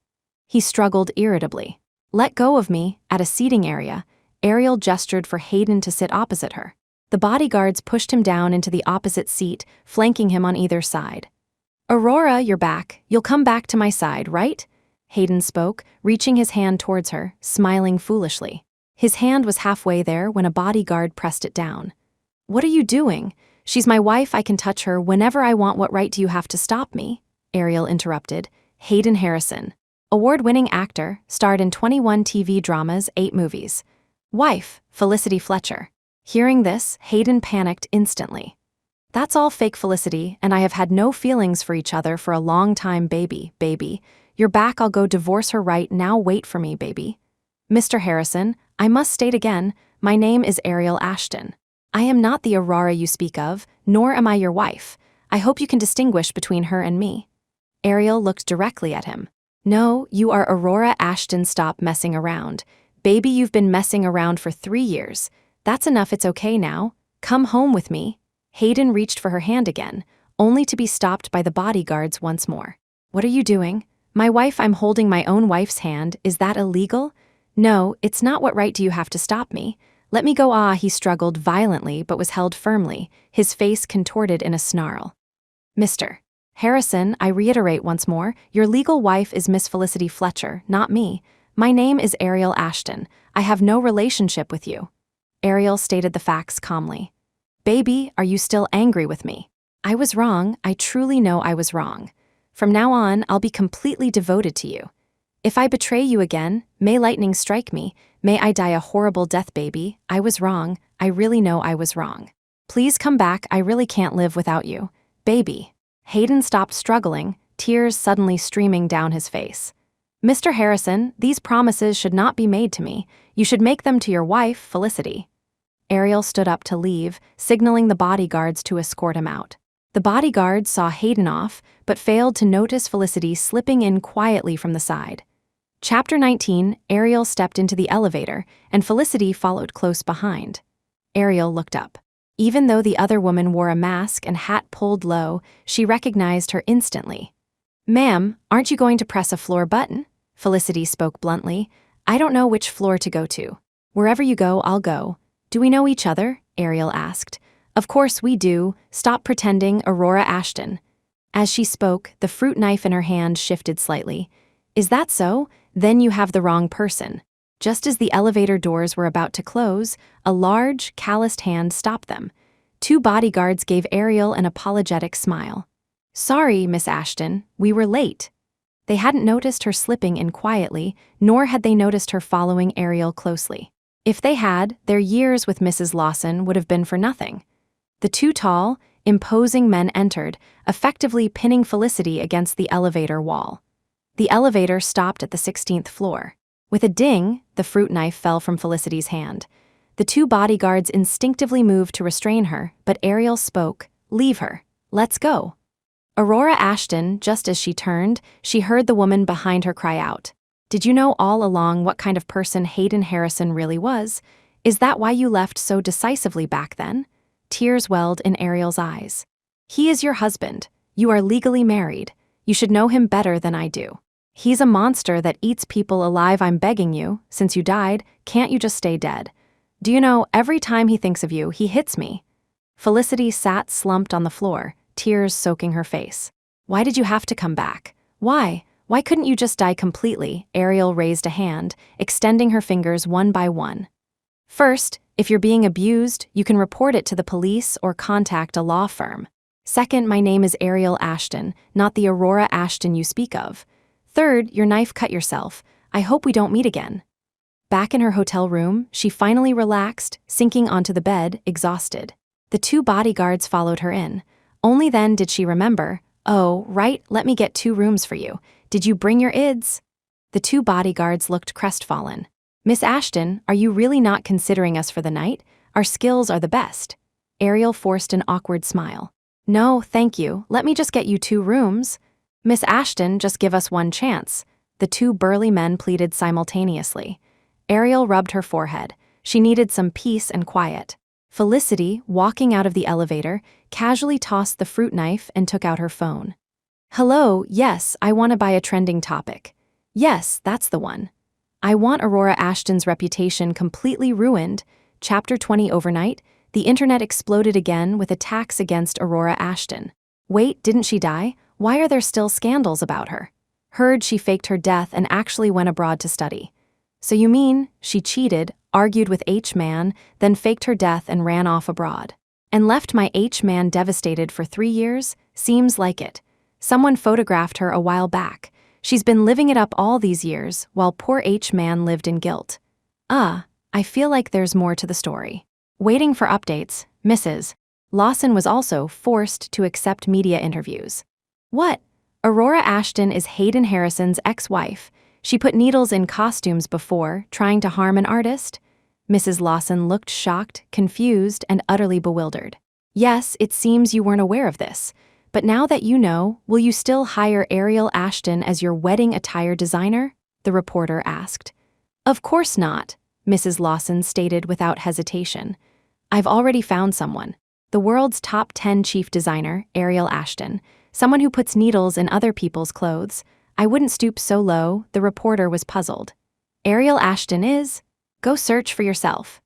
He struggled irritably. Let go of me, at a seating area. Ariel gestured for Hayden to sit opposite her. The bodyguards pushed him down into the opposite seat, flanking him on either side. Aurora, you're back. You'll come back to my side, right? Hayden spoke, reaching his hand towards her, smiling foolishly. His hand was halfway there when a bodyguard pressed it down. What are you doing? She's my wife, I can touch her whenever I want. What right do you have to stop me? Ariel interrupted. Hayden Harrison, award-winning actor, starred in 21 TV dramas, 8 movies. Wife, Felicity Fletcher. Hearing this, Hayden panicked instantly. That's all fake, Felicity, and I have had no feelings for each other for a long time, baby. You're back, I'll go divorce her right now, wait for me, baby. Mr. Harrison, I must state again, my name is Ariel Ashton. I am not the Aurora you speak of, nor am I your wife. I hope you can distinguish between her and me. Ariel looked directly at him. No, you are Aurora Ashton, stop messing around. Baby, you've been messing around for 3 years. That's enough, it's okay now. Come home with me. Hayden reached for her hand again, only to be stopped by the bodyguards once more. What are you doing? My wife, I'm holding my own wife's hand, is that illegal? No, it's not. What right do you have to stop me? Let me go. He struggled violently but was held firmly, his face contorted in a snarl. Mr. Harrison, I reiterate once more, your legal wife is Miss Felicity Fletcher, not me. My name is Ariel Ashton. I have no relationship with you. Ariel stated the facts calmly. Baby, are you still angry with me? I was wrong, I truly know I was wrong. From now on, I'll be completely devoted to you. If I betray you again, may lightning strike me, may I die a horrible death, baby. I was wrong, I really know I was wrong. Please come back, I really can't live without you. Baby. Hayden stopped struggling, tears suddenly streaming down his face. Mr. Harrison, these promises should not be made to me. You should make them to your wife, Felicity. Ariel stood up to leave, signaling the bodyguards to escort him out. The bodyguards saw Hayden off, but failed to notice Felicity slipping in quietly from the side. Chapter 19, Ariel stepped into the elevator, and Felicity followed close behind. Ariel looked up. Even though the other woman wore a mask and hat pulled low, she recognized her instantly. Ma'am, aren't you going to press a floor button? Felicity spoke bluntly. I don't know which floor to go to. Wherever you go, I'll go. Do we know each other? Ariel asked. Of course we do. Stop pretending, Aurora Ashton. As she spoke, the fruit knife in her hand shifted slightly. Is that so? Then you have the wrong person. Just as the elevator doors were about to close, a large, calloused hand stopped them. 2 bodyguards gave Ariel an apologetic smile. Sorry, Miss Ashton, we were late. They hadn't noticed her slipping in quietly, nor had they noticed her following Ariel closely. If they had, their years with Mrs. Lawson would have been for nothing. The 2 tall, imposing men entered, effectively pinning Felicity against the elevator wall. The elevator stopped at the 16th floor. With a ding, the fruit knife fell from Felicity's hand. The 2 bodyguards instinctively moved to restrain her, but Ariel spoke, Leave her. Let's go. Aurora Ashton, just as she turned, she heard the woman behind her cry out. Did you know all along what kind of person Hayden Harrison really was? Is that why you left so decisively back then? Tears welled in Ariel's eyes. He is your husband. You are legally married. You should know him better than I do. He's a monster that eats people alive. I'm begging you, since you died, can't you just stay dead? Do you know, every time he thinks of you, he hits me. Felicity sat slumped on the floor, tears soaking her face. Why did you have to come back? Why? Why couldn't you just die completely? Ariel raised a hand, extending her fingers one by one. First, if you're being abused, you can report it to the police or contact a law firm. Second, my name is Ariel Ashton, not the Aurora Ashton you speak of. Third, your knife cut yourself. I hope we don't meet again. Back in her hotel room, she finally relaxed, sinking onto the bed, exhausted. The 2 bodyguards followed her in. Only then did she remember, Oh, right, let me get 2 rooms for you. Did you bring your ids? The 2 bodyguards looked crestfallen. Miss Ashton, are you really not considering us for the night? Our skills are the best. Ariel forced an awkward smile. No, thank you, let me just get you 2 rooms. Miss Ashton, just give us 1 chance. The 2 burly men pleaded simultaneously. Ariel rubbed her forehead. She needed some peace and quiet. Felicity, walking out of the elevator, casually tossed the fruit knife and took out her phone. Hello, yes, I want to buy a trending topic. Yes, that's the one. I want Aurora Ashton's reputation completely ruined. Chapter 20 overnight, the internet exploded again with attacks against Aurora Ashton. Wait, didn't she die? Why are there still scandals about her? Heard she faked her death and actually went abroad to study. So you mean she cheated, argued with H-man, then faked her death and ran off abroad? And left my H-man devastated for 3 years? Seems like it. Someone photographed her a while back. She's been living it up all these years, while poor H-man lived in guilt. I feel like there's more to the story. Waiting for updates, Mrs. Lawson was also forced to accept media interviews. What? Aurora Ashton is Hayden Harrison's ex-wife. She put needles in costumes before, trying to harm an artist? Mrs. Lawson looked shocked, confused, and utterly bewildered. Yes, it seems you weren't aware of this. But now that you know, will you still hire Aurora Ashton as your wedding attire designer? The reporter asked. Of course not, Mrs. Lawson stated without hesitation. I've already found someone. The world's top 10 chief designer, Aurora Ashton. Someone who puts needles in other people's clothes. I wouldn't stoop so low, the reporter was puzzled. Aurora Ashton is? Go search for yourself.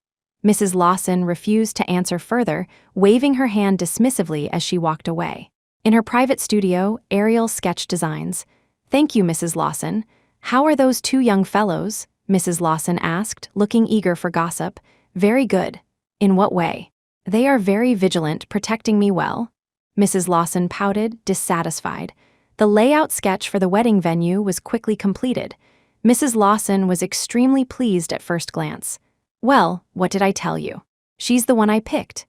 Mrs. Lawson refused to answer further, waving her hand dismissively as she walked away. In her private studio, Ariel sketched designs. Thank you, Mrs. Lawson. How are those 2 young fellows? Mrs. Lawson asked, looking eager for gossip. Very good. In what way? They are very vigilant, protecting me well. Mrs. Lawson pouted, dissatisfied. The layout sketch for the wedding venue was quickly completed. Mrs. Lawson was extremely pleased at first glance. Well, what did I tell you? She's the one I picked.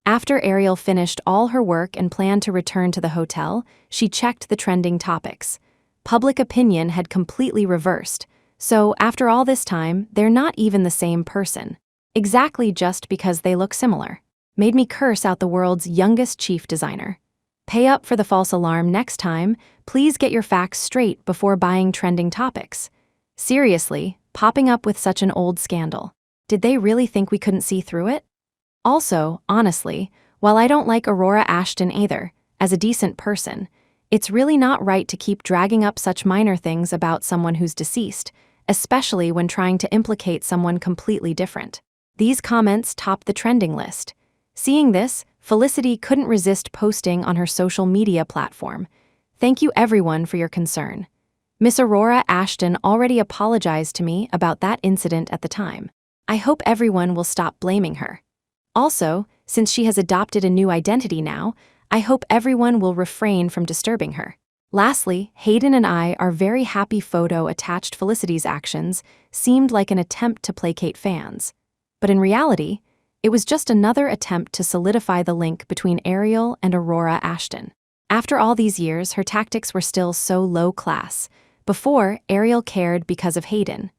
After Ariel finished all her work and planned to return to the hotel, she checked the trending topics. Public opinion had completely reversed, so after all this time, they're not even the same person. Exactly just because they look similar. Made me curse out the world's youngest chief designer. Pay up for the false alarm next time. Please get your facts straight before buying trending topics. Seriously, popping up with such an old scandal. Did they really think we couldn't see through it? Also, honestly, while I don't like Aurora Ashton either, as a decent person, it's really not right to keep dragging up such minor things about someone who's deceased, especially when trying to implicate someone completely different. These comments topped the trending list. Seeing this, Felicity couldn't resist posting on her social media platform. Thank you everyone for your concern. Miss Aurora Ashton already apologized to me about that incident at the time. I hope everyone will stop blaming her. Also, since she has adopted a new identity now, I hope everyone will refrain from disturbing her. Lastly, Hayden and I are very happy. Photo attached. Felicity's actions seemed like an attempt to placate fans. But in reality, it was just another attempt to solidify the link between Ariel and Aurora Ashton. After all these years, her tactics were still so low class. Before, Ariel cared because of Hayden.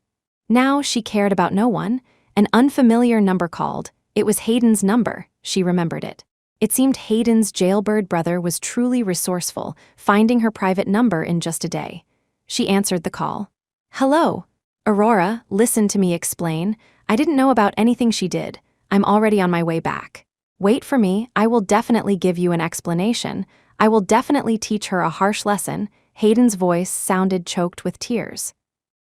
Now she cared about no one. An unfamiliar number called. It was Hayden's number. She remembered it. It seemed Hayden's jailbird brother was truly resourceful, finding her private number in just a day. She answered the call. Hello. Aurora, listen to me explain. I didn't know about anything she did. I'm already on my way back. Wait for me, I will definitely give you an explanation. I will definitely teach her a harsh lesson. Hayden's voice sounded choked with tears.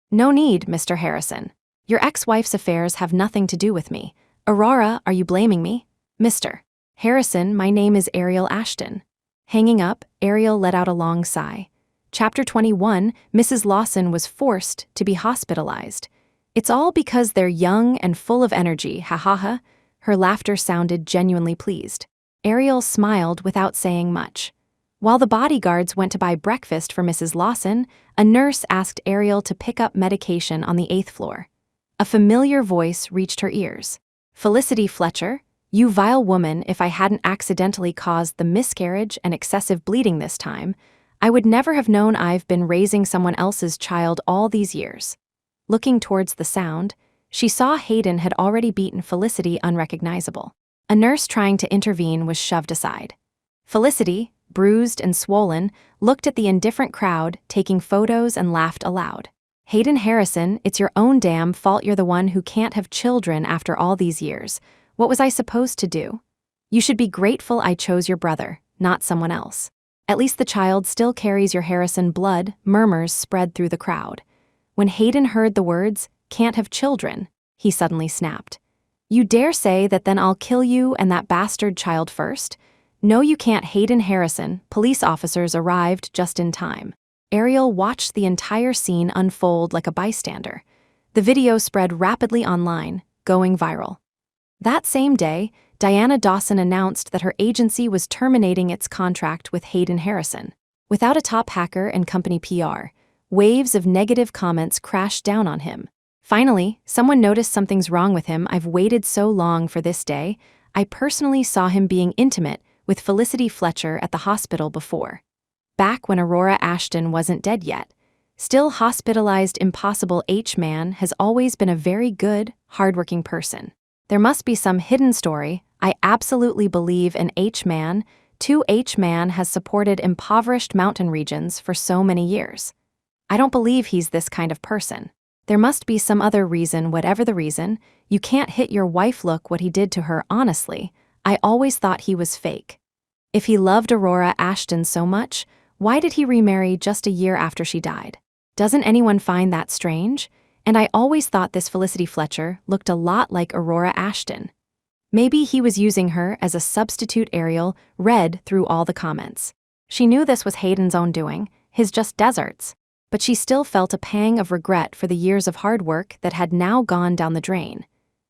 No need, Mr. Harrison. Your ex-wife's affairs have nothing to do with me. Aurora, are you blaming me? Mr. Harrison, my name is Aurora Ashton. Hanging up, Ariel let out a long sigh. Chapter 21, Mrs. Lawson was forced to be hospitalized. It's all because they're young and full of energy, ha ha ha. Her laughter sounded genuinely pleased. Ariel smiled without saying much. While the bodyguards went to buy breakfast for Mrs. Lawson, a nurse asked Ariel to pick up medication on the 8th floor. A familiar voice reached her ears. Felicity Fletcher, "You vile woman, if I hadn't accidentally caused the miscarriage and excessive bleeding this time, I would never have known I've been raising someone else's child all these years." Looking towards the sound, she saw Hayden had already beaten Felicity unrecognizable. A nurse trying to intervene was shoved aside. Felicity, bruised and swollen, looked at the indifferent crowd, taking photos and laughed aloud. "Hayden Harrison, it's your own damn fault you're the one who can't have children after all these years. What was I supposed to do? You should be grateful I chose your brother, not someone else. At least the child still carries your Harrison blood," murmurs spread through the crowd. When Hayden heard the words, "can't have children," he suddenly snapped. "You dare say that then I'll kill you and that bastard child first? No, you can't." Hayden Harrison, police officers arrived just in time. Ariel watched the entire scene unfold like a bystander. The video spread rapidly online, going viral. That same day, Diana Dawson announced that her agency was terminating its contract with Hayden Harrison. Without a top hacker and company PR, waves of negative comments crashed down on him. Finally, someone noticed something's wrong with him. "I've waited so long for this day. I personally saw him being intimate with Felicity Fletcher at the hospital before. Back when Aurora Ashton wasn't dead yet. Still hospitalized Impossible H-Man has always been a very good, hardworking person. There must be some hidden story. I absolutely believe an H-Man. H-Man has supported impoverished mountain regions for so many years. I don't believe he's this kind of person. There must be some other reason. Whatever the reason, you can't hit your wife. Look what he did to her. Honestly, I always thought he was fake. If he loved Aurora Ashton so much, why did he remarry just a year after she died? Doesn't anyone find that strange? And I always thought this Felicity Fletcher looked a lot like Aurora Ashton. Maybe he was using her as a substitute." Ariel read through all the comments. She knew this was Hayden's own doing, his just deserts, but she still felt a pang of regret for the years of hard work that had now gone down the drain.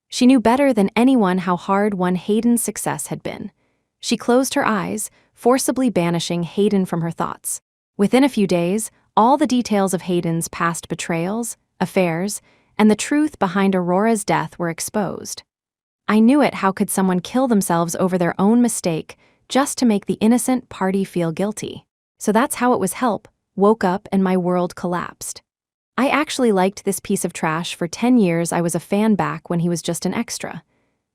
She knew better than anyone how hard-won Hayden's success had been. She closed her eyes, forcibly banishing Hayden from her thoughts. Within a few days, all the details of Hayden's past betrayals, affairs, and the truth behind Aurora's death were exposed. "I knew it. How could someone kill themselves over their own mistake just to make the innocent party feel guilty? So that's how it was. Help. Woke up and my world collapsed. I actually liked this piece of trash for 10 years. I was a fan back when he was just an extra.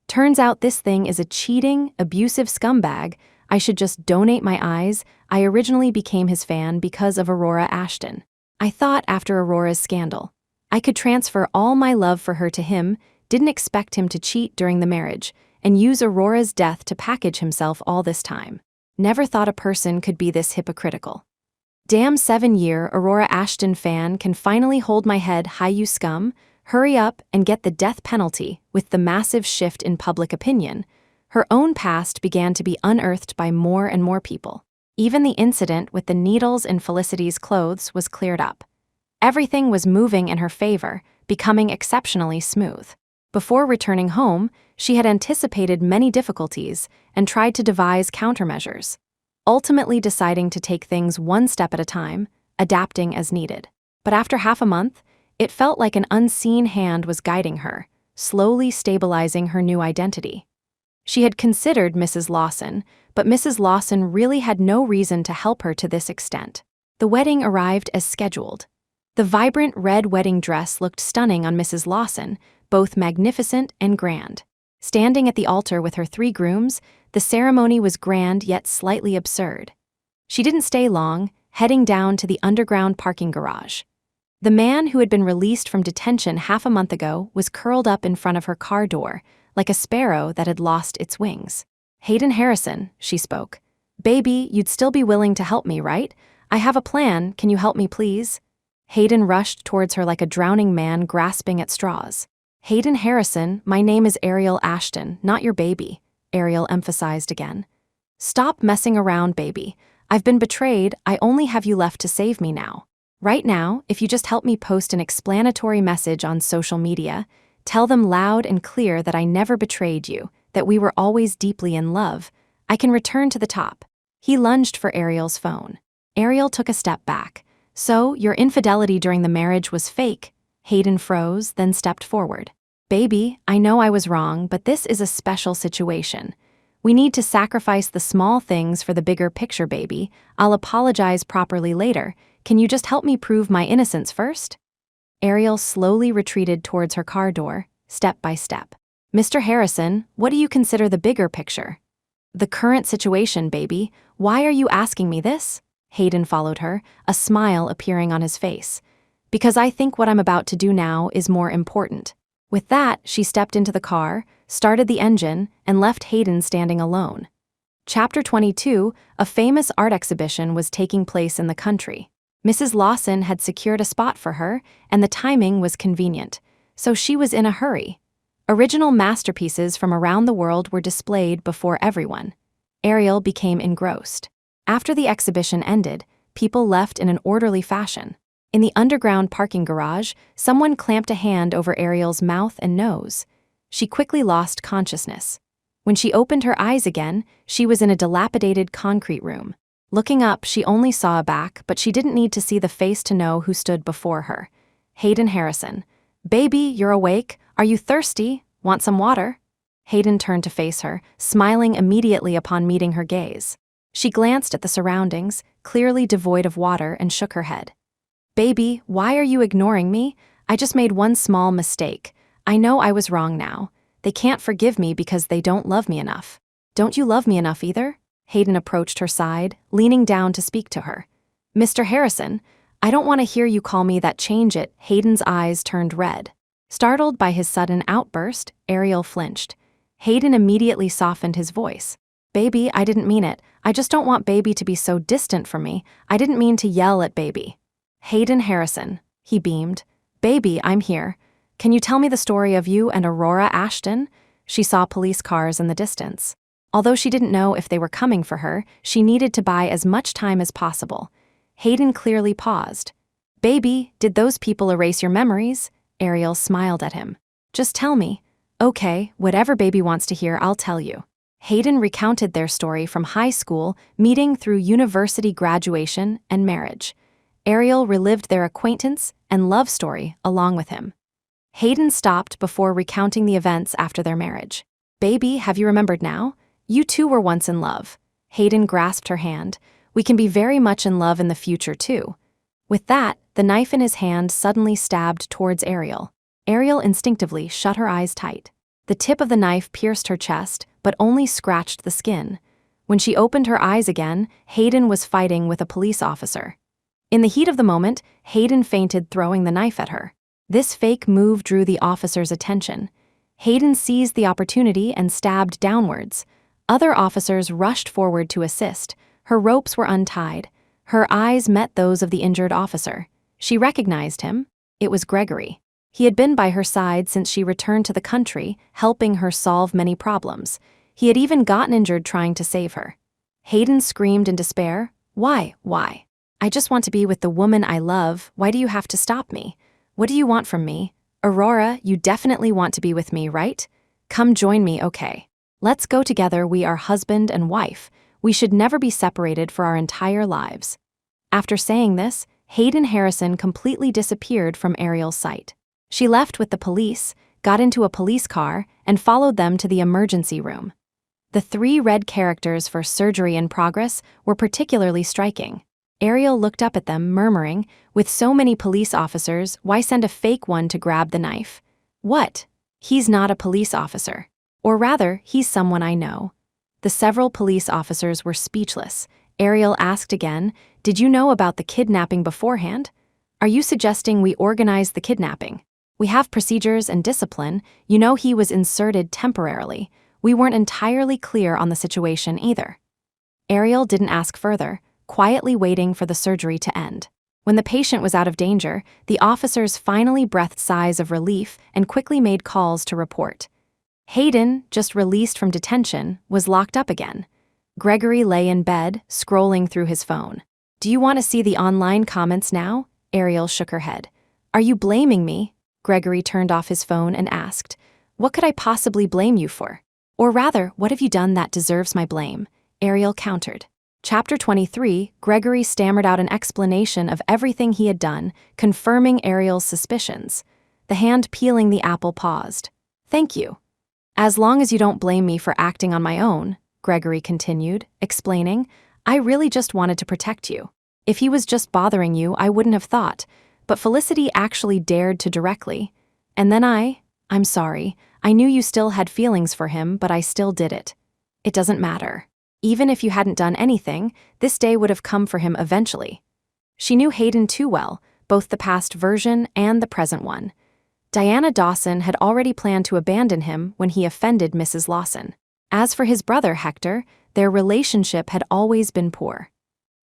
Turns out this thing is a cheating, abusive scumbag. I should just donate my eyes. I originally became his fan because of Aurora Ashton. I thought after Aurora's scandal, I could transfer all my love for her to him, didn't expect him to cheat during the marriage, and use Aurora's death to package himself all this time. Never thought a person could be this hypocritical. Damn 7-year Aurora Ashton fan can finally hold my head high. You scum, hurry up and get the death penalty." With the massive shift in public opinion, her own past began to be unearthed by more and more people. Even the incident with the needles in Felicity's clothes was cleared up. Everything was moving in her favor, becoming exceptionally smooth. Before returning home, she had anticipated many difficulties and tried to devise countermeasures, ultimately deciding to take things one step at a time, adapting as needed. But after half a month, it felt like an unseen hand was guiding her, slowly stabilizing her new identity. She had considered Mrs. Lawson, but Mrs. Lawson really had no reason to help her to this extent. The wedding arrived as scheduled. The vibrant red wedding dress looked stunning on Mrs. Lawson, both magnificent and grand. Standing at the altar with her 3 grooms, the ceremony was grand yet slightly absurd. She didn't stay long, heading down to the underground parking garage. The man who had been released from detention half a month ago was curled up in front of her car door, like a sparrow that had lost its wings. "Hayden Harrison," she spoke. "Baby, you'd still be willing to help me, right? I have a plan. Can you help me, please?" Hayden rushed towards her like a drowning man grasping at straws. "Hayden Harrison, my name is Aurora Ashton, not your baby," Ariel emphasized again. "Stop messing around, baby. I've been betrayed. I only have you left to save me now. Right now, if you just help me post an explanatory message on social media, tell them loud and clear that I never betrayed you, that we were always deeply in love, I can return to the top." He lunged for Ariel's phone. Ariel took a step back. "So, your infidelity during the marriage was fake?" Hayden froze, then stepped forward. Baby, I know I was wrong, but this is a special situation. We need to sacrifice the small things for the bigger picture, baby. I'll apologize properly later. Can you just help me prove my innocence first? Ariel slowly retreated towards her car door, step by step. Mr. Harrison, what do you consider the bigger picture? The current situation, baby. Why are you asking me this? Hayden followed her, a smile appearing on his face. Because I think what I'm about to do now is more important. With that, she stepped into the car, started the engine, and left Hayden standing alone. Chapter 22, a famous art exhibition was taking place in the country. Mrs. Lawson had secured a spot for her, and the timing was convenient, so she was in a hurry. Original masterpieces from around the world were displayed before everyone. Ariel became engrossed. After the exhibition ended, people left in an orderly fashion. In the underground parking garage, someone clamped a hand over Ariel's mouth and nose. She quickly lost consciousness. When she opened her eyes again, she was in a dilapidated concrete room. Looking up, she only saw a back, but she didn't need to see the face to know who stood before her. Hayden Harrison. Baby, you're awake. Are you thirsty? Want some water? Hayden turned to face her, smiling immediately upon meeting her gaze. She glanced at the surroundings, clearly devoid of water, and shook her head. Baby, why are you ignoring me? I just made one small mistake. I know I was wrong now. They can't forgive me because they don't love me enough. Don't you love me enough either? Hayden approached her side, leaning down to speak to her. Mr. Harrison, I don't want to hear you call me that. Change it. Hayden's eyes turned red. Startled by his sudden outburst, Ariel flinched. Hayden immediately softened his voice. Baby, I didn't mean it. I just don't want baby to be so distant from me. I didn't mean to yell at baby. Hayden Harrison, he beamed. Baby, I'm here. Can you tell me the story of you and Aurora Ashton? She saw police cars in the distance. Although she didn't know if they were coming for her, she needed to buy as much time as possible. Hayden clearly paused. Baby, did those people erase your memories? Ariel smiled at him. Just tell me. Okay, whatever baby wants to hear, I'll tell you. Hayden recounted their story from high school, meeting through university graduation, and marriage. Ariel relived their acquaintance and love story along with him. Hayden stopped before recounting the events after their marriage. Baby, have you remembered now? You two were once in love. Hayden grasped her hand. We can be very much in love in the future, too. With that, the knife in his hand suddenly stabbed towards Ariel. Ariel instinctively shut her eyes tight. The tip of the knife pierced her chest, but only scratched the skin. When she opened her eyes again, Hayden was fighting with a police officer. In the heat of the moment, Hayden fainted, throwing the knife at her. This fake move drew the officer's attention. Hayden seized the opportunity and stabbed downwards. Other officers rushed forward to assist. Her ropes were untied. Her eyes met those of the injured officer. She recognized him. It was Gregory. He had been by her side since she returned to the country, helping her solve many problems. He had even gotten injured trying to save her. Hayden screamed in despair. Why? I just want to be with the woman I love. Why do you have to stop me? What do you want from me? Aurora, you definitely want to be with me, right? Come join me, okay? Let's go together. We are husband and wife. We should never be separated for our entire lives. After saying this, Hayden Harrison completely disappeared from Ariel's sight. She left with the police, got into a police car, and followed them to the emergency room. The 3 red characters for surgery in progress were particularly striking. Ariel looked up at them, murmuring, with so many police officers, why send a fake one to grab the knife? What? He's not a police officer. Or rather, he's someone I know. The several police officers were speechless. Ariel asked again, did you know about the kidnapping beforehand? Are you suggesting we organize the kidnapping? We have procedures and discipline. You know he was inserted temporarily. We weren't entirely clear on the situation either. Ariel didn't ask further, quietly waiting for the surgery to end. When the patient was out of danger, the officers finally breathed sighs of relief and quickly made calls to report. Hayden, just released from detention, was locked up again. Gregory lay in bed, scrolling through his phone. Do you want to see the online comments now? Ariel shook her head. Are you blaming me? Gregory turned off his phone and asked, what could I possibly blame you for? Or rather, what have you done that deserves my blame? Ariel countered. Chapter 23, Gregory stammered out an explanation of everything he had done, confirming Ariel's suspicions. The hand peeling the apple paused. Thank you. As long as you don't blame me for acting on my own, Gregory continued, explaining, I really just wanted to protect you. If he was just bothering you, I wouldn't have thought, but Felicity actually dared to directly. And then I'm sorry, I knew you still had feelings for him, but I still did it. It doesn't matter. Even if you hadn't done anything, this day would have come for him eventually. She knew Hayden too well, both the past version and the present one. Diana Dawson had already planned to abandon him when he offended Mrs. Lawson. As for his brother Hector, their relationship had always been poor.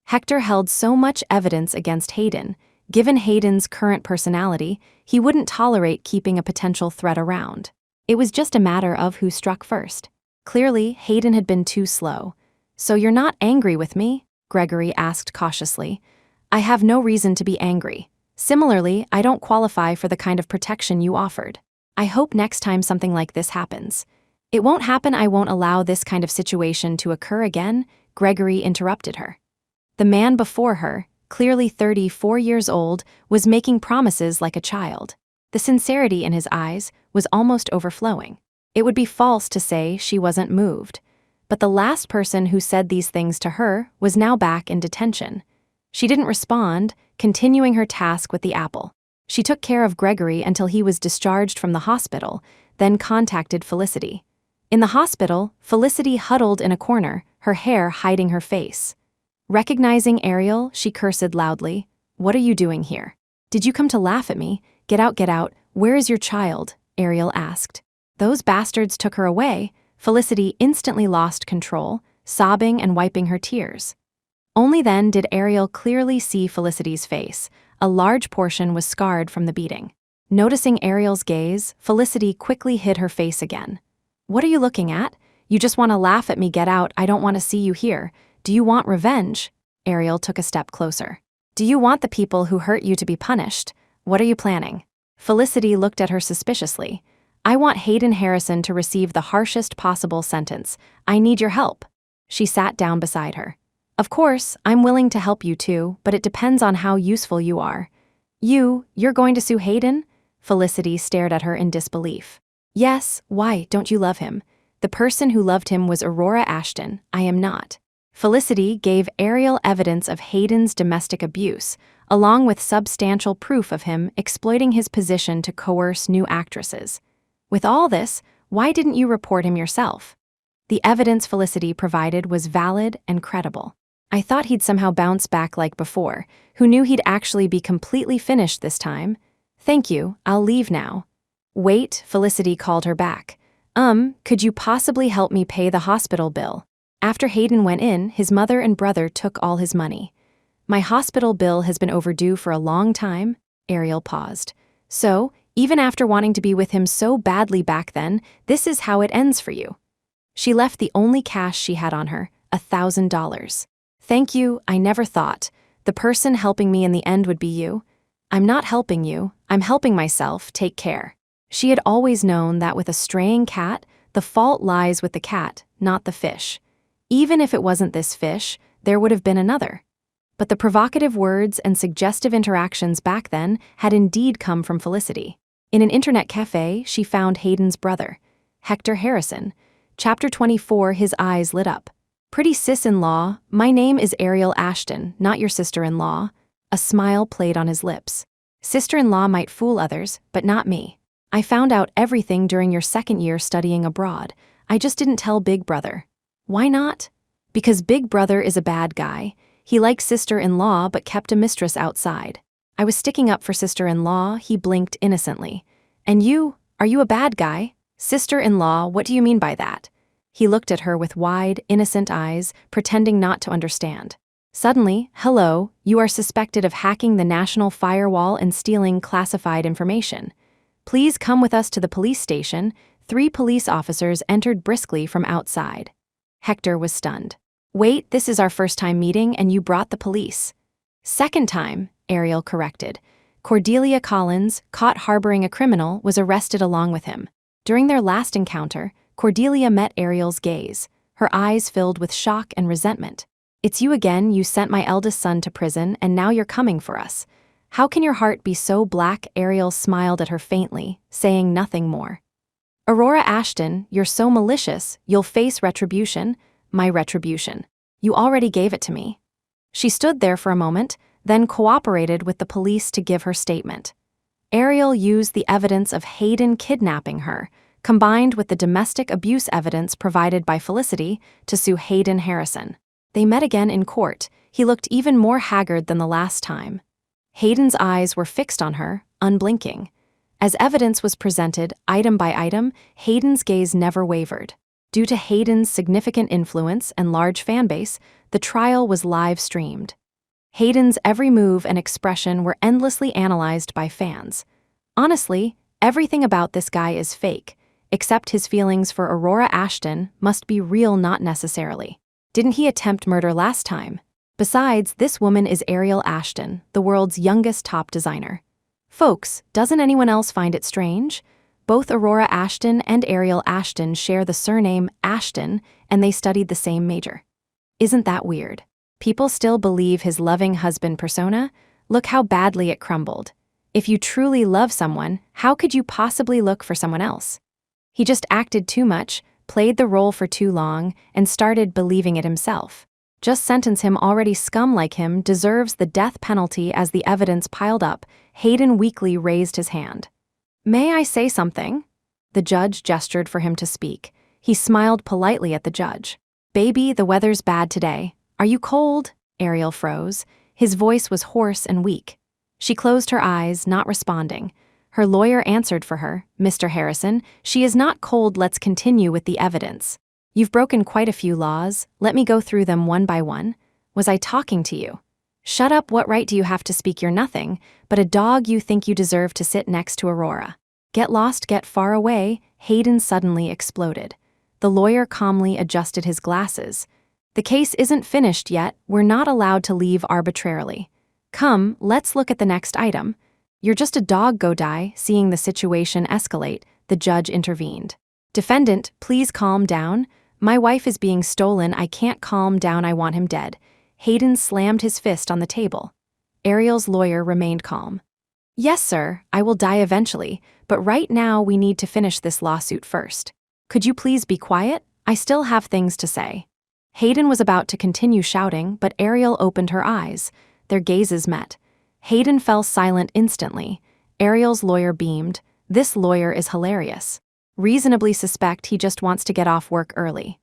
Hector held so much evidence against Hayden. Given Hayden's current personality, he wouldn't tolerate keeping a potential threat around. It was just a matter of who struck first. Clearly, Hayden had been too slow. So you're not angry with me? Gregory asked cautiously. I have no reason to be angry. Similarly, I don't qualify for the kind of protection you offered. I hope next time something like this happens. It won't happen. I won't allow this kind of situation to occur again, Gregory interrupted her. The man before her, clearly 34 years old, was making promises like a child. The sincerity in his eyes was almost overflowing. It would be false to say she wasn't moved. But the last person who said these things to her was now back in detention. She didn't respond, continuing her task with the apple. She took care of Gregory until he was discharged from the hospital, then contacted Felicity. In the hospital, Felicity huddled in a corner, her hair hiding her face. Recognizing Ariel, she cursed loudly. What are you doing here? Did you come to laugh at me? Get out, get out. Where is your child? Ariel asked. Those bastards took her away. Felicity instantly lost control, sobbing and wiping her tears. Only then did Ariel clearly see Felicity's face. A large portion was scarred from the beating. Noticing Ariel's gaze, Felicity quickly hid her face again. What are you looking at? You just want to laugh at me. Get out. I don't want to see you here. Do you want revenge? Ariel took a step closer. Do you want the people who hurt you to be punished? What are you planning? Felicity looked at her suspiciously. I want Hayden Harrison to receive the harshest possible sentence. I need your help. She sat down beside her. Of course, I'm willing to help you too, but it depends on how useful you are. You're going to sue Hayden? Felicity stared at her in disbelief. Yes, why, don't you love him? The person who loved him was Aurora Ashton. I am not. Felicity gave Ariel evidence of Hayden's domestic abuse, along with substantial proof of him exploiting his position to coerce new actresses. With all this, why didn't you report him yourself? The evidence Felicity provided was valid and credible. I thought he'd somehow bounce back like before. Who knew he'd actually be completely finished this time? Thank you, I'll leave now. Wait, Felicity called her back. Could you possibly help me pay the hospital bill? After Hayden went in, his mother and brother took all his money. My hospital bill has been overdue for a long time, Ariel paused. So, even after wanting to be with him so badly back then, this is how it ends for you. She left the only cash she had on her, $1,000. Thank you, I never thought. The person helping me in the end would be you. I'm not helping you, I'm helping myself, take care. She had always known that with a straying cat, the fault lies with the cat, not the fish. Even if it wasn't this fish, there would have been another. But the provocative words and suggestive interactions back then had indeed come from Felicity. In an internet cafe, she found Hayden's brother, Hector Harrison. Chapter 24, his eyes lit up. Pretty sis-in-law, my name is Aurora Ashton, not your sister-in-law. A smile played on his lips. Sister-in-law might fool others, but not me. I found out everything during your second year studying abroad. I just didn't tell Big Brother. Why not? Because Big Brother is a bad guy. He likes sister-in-law but kept a mistress outside. I was sticking up for sister-in-law, he blinked innocently. And you, are you a bad guy? Sister-in-law, what do you mean by that? He looked at her with wide, innocent eyes, pretending not to understand. Suddenly, hello, you are suspected of hacking the national firewall and stealing classified information. Please come with us to the police station. 3 police officers entered briskly from outside. Hector was stunned. Wait, this is our first time meeting and you brought the police. Second time, Ariel corrected. Cordelia Collins, caught harboring a criminal, was arrested along with him. During their last encounter, Cordelia met Ariel's gaze, her eyes filled with shock and resentment. It's you again, you sent my eldest son to prison and now you're coming for us. How can your heart be so black? Ariel smiled at her faintly, saying nothing more. Aurora Ashton, you're so malicious, you'll face retribution, my retribution. You already gave it to me. She stood there for a moment, then cooperated with the police to give her statement. Ariel used the evidence of Hayden kidnapping her, combined with the domestic abuse evidence provided by Felicity, to sue Hayden Harrison. They met again in court. He looked even more haggard than the last time. Hayden's eyes were fixed on her, unblinking. As evidence was presented, item by item, Hayden's gaze never wavered. Due to Hayden's significant influence and large fan base, the trial was live-streamed. Hayden's every move and expression were endlessly analyzed by fans. Honestly, everything about this guy is fake, except his feelings for Aurora Ashton must be real, not necessarily. Didn't he attempt murder last time? Besides, this woman is Aurora Ashton, the world's youngest top designer. Folks, doesn't anyone else find it strange? Both Aurora Ashton and Aurora Ashton share the surname Ashton, and they studied the same major. Isn't that weird? People still believe his loving husband persona? Look how badly it crumbled. If you truly love someone, how could you possibly look for someone else? He just acted too much, played the role for too long, and started believing it himself. Just sentence him. Already scum like him deserves the death penalty. As the evidence piled up, Hayden weakly raised his hand. May I say something? The judge gestured for him to speak. He smiled politely at the judge. Baby, the weather's bad today. Are you cold? Ariel froze. His voice was hoarse and weak. She closed her eyes, not responding. Her lawyer answered for her. Mr. Harrison, she is not cold. Let's continue with the evidence. You've broken quite a few laws. Let me go through them one by one. Was I talking to you? Shut up. What right do you have to speak? You're nothing but a dog. You think you deserve to sit next to Aurora. Get lost, get far away. Hayden suddenly exploded. The lawyer calmly adjusted his glasses. The case isn't finished yet. We're not allowed to leave arbitrarily. Come, let's look at the next item. You're just a dog. Go die. Seeing the situation escalate, the judge intervened. Defendant, please calm down. My wife is being stolen. I can't calm down. I want him dead. Hayden slammed his fist on the table. Ariel's lawyer remained calm. Yes, sir, I will die eventually, but right now we need to finish this lawsuit first. Could you please be quiet? I still have things to say. Hayden was about to continue shouting, but Ariel opened her eyes. Their gazes met. Hayden fell silent instantly. Ariel's lawyer beamed. This lawyer is hilarious. Reasonably suspect he just wants to get off work early.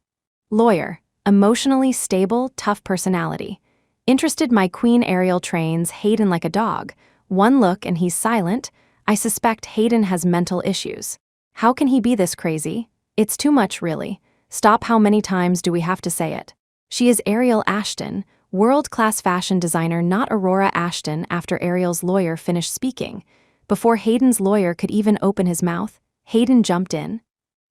Lawyer, emotionally stable, tough personality. Interested. My queen. Ariel trains Hayden like a dog. One look and he's silent. I suspect Hayden has mental issues. How can he be this crazy? It's too much, really. Stop. How many times do we have to say it? She is Aurora Ashton, world-class fashion designer, not Aurora Ashton. After Ariel's lawyer finished speaking, before Hayden's lawyer could even open his mouth, Hayden jumped in.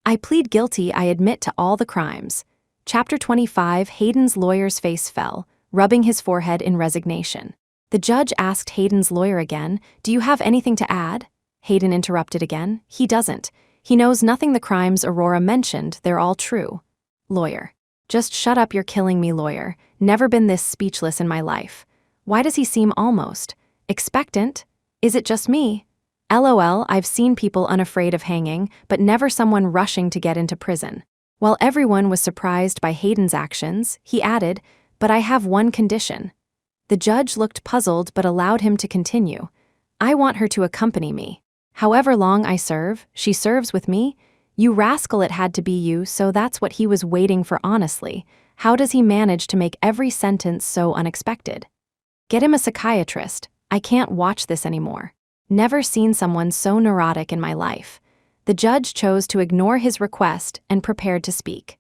I plead guilty. I admit to all the crimes. Chapter 25. Hayden's lawyer's face fell, rubbing his forehead in resignation. The judge asked Hayden's lawyer again, do you have anything to add? Hayden interrupted again. He doesn't. He knows nothing. The crimes Aurora mentioned, they're all true. Lawyer. Just shut up. You're killing me, lawyer. Never been this speechless in my life. Why does he seem almost expectant? Is it just me? LOL, I've seen people unafraid of hanging, but never someone rushing to get into prison. While everyone was surprised by Hayden's actions, he added, but I have one condition. The judge looked puzzled but allowed him to continue. I want her to accompany me. However long I serve, she serves with me. You rascal, it had to be you, so that's what he was waiting for. Honestly, how does he manage to make every sentence so unexpected? Get him a psychiatrist. I can't watch this anymore. Never seen someone so neurotic in my life. The judge chose to ignore his request and prepared to speak.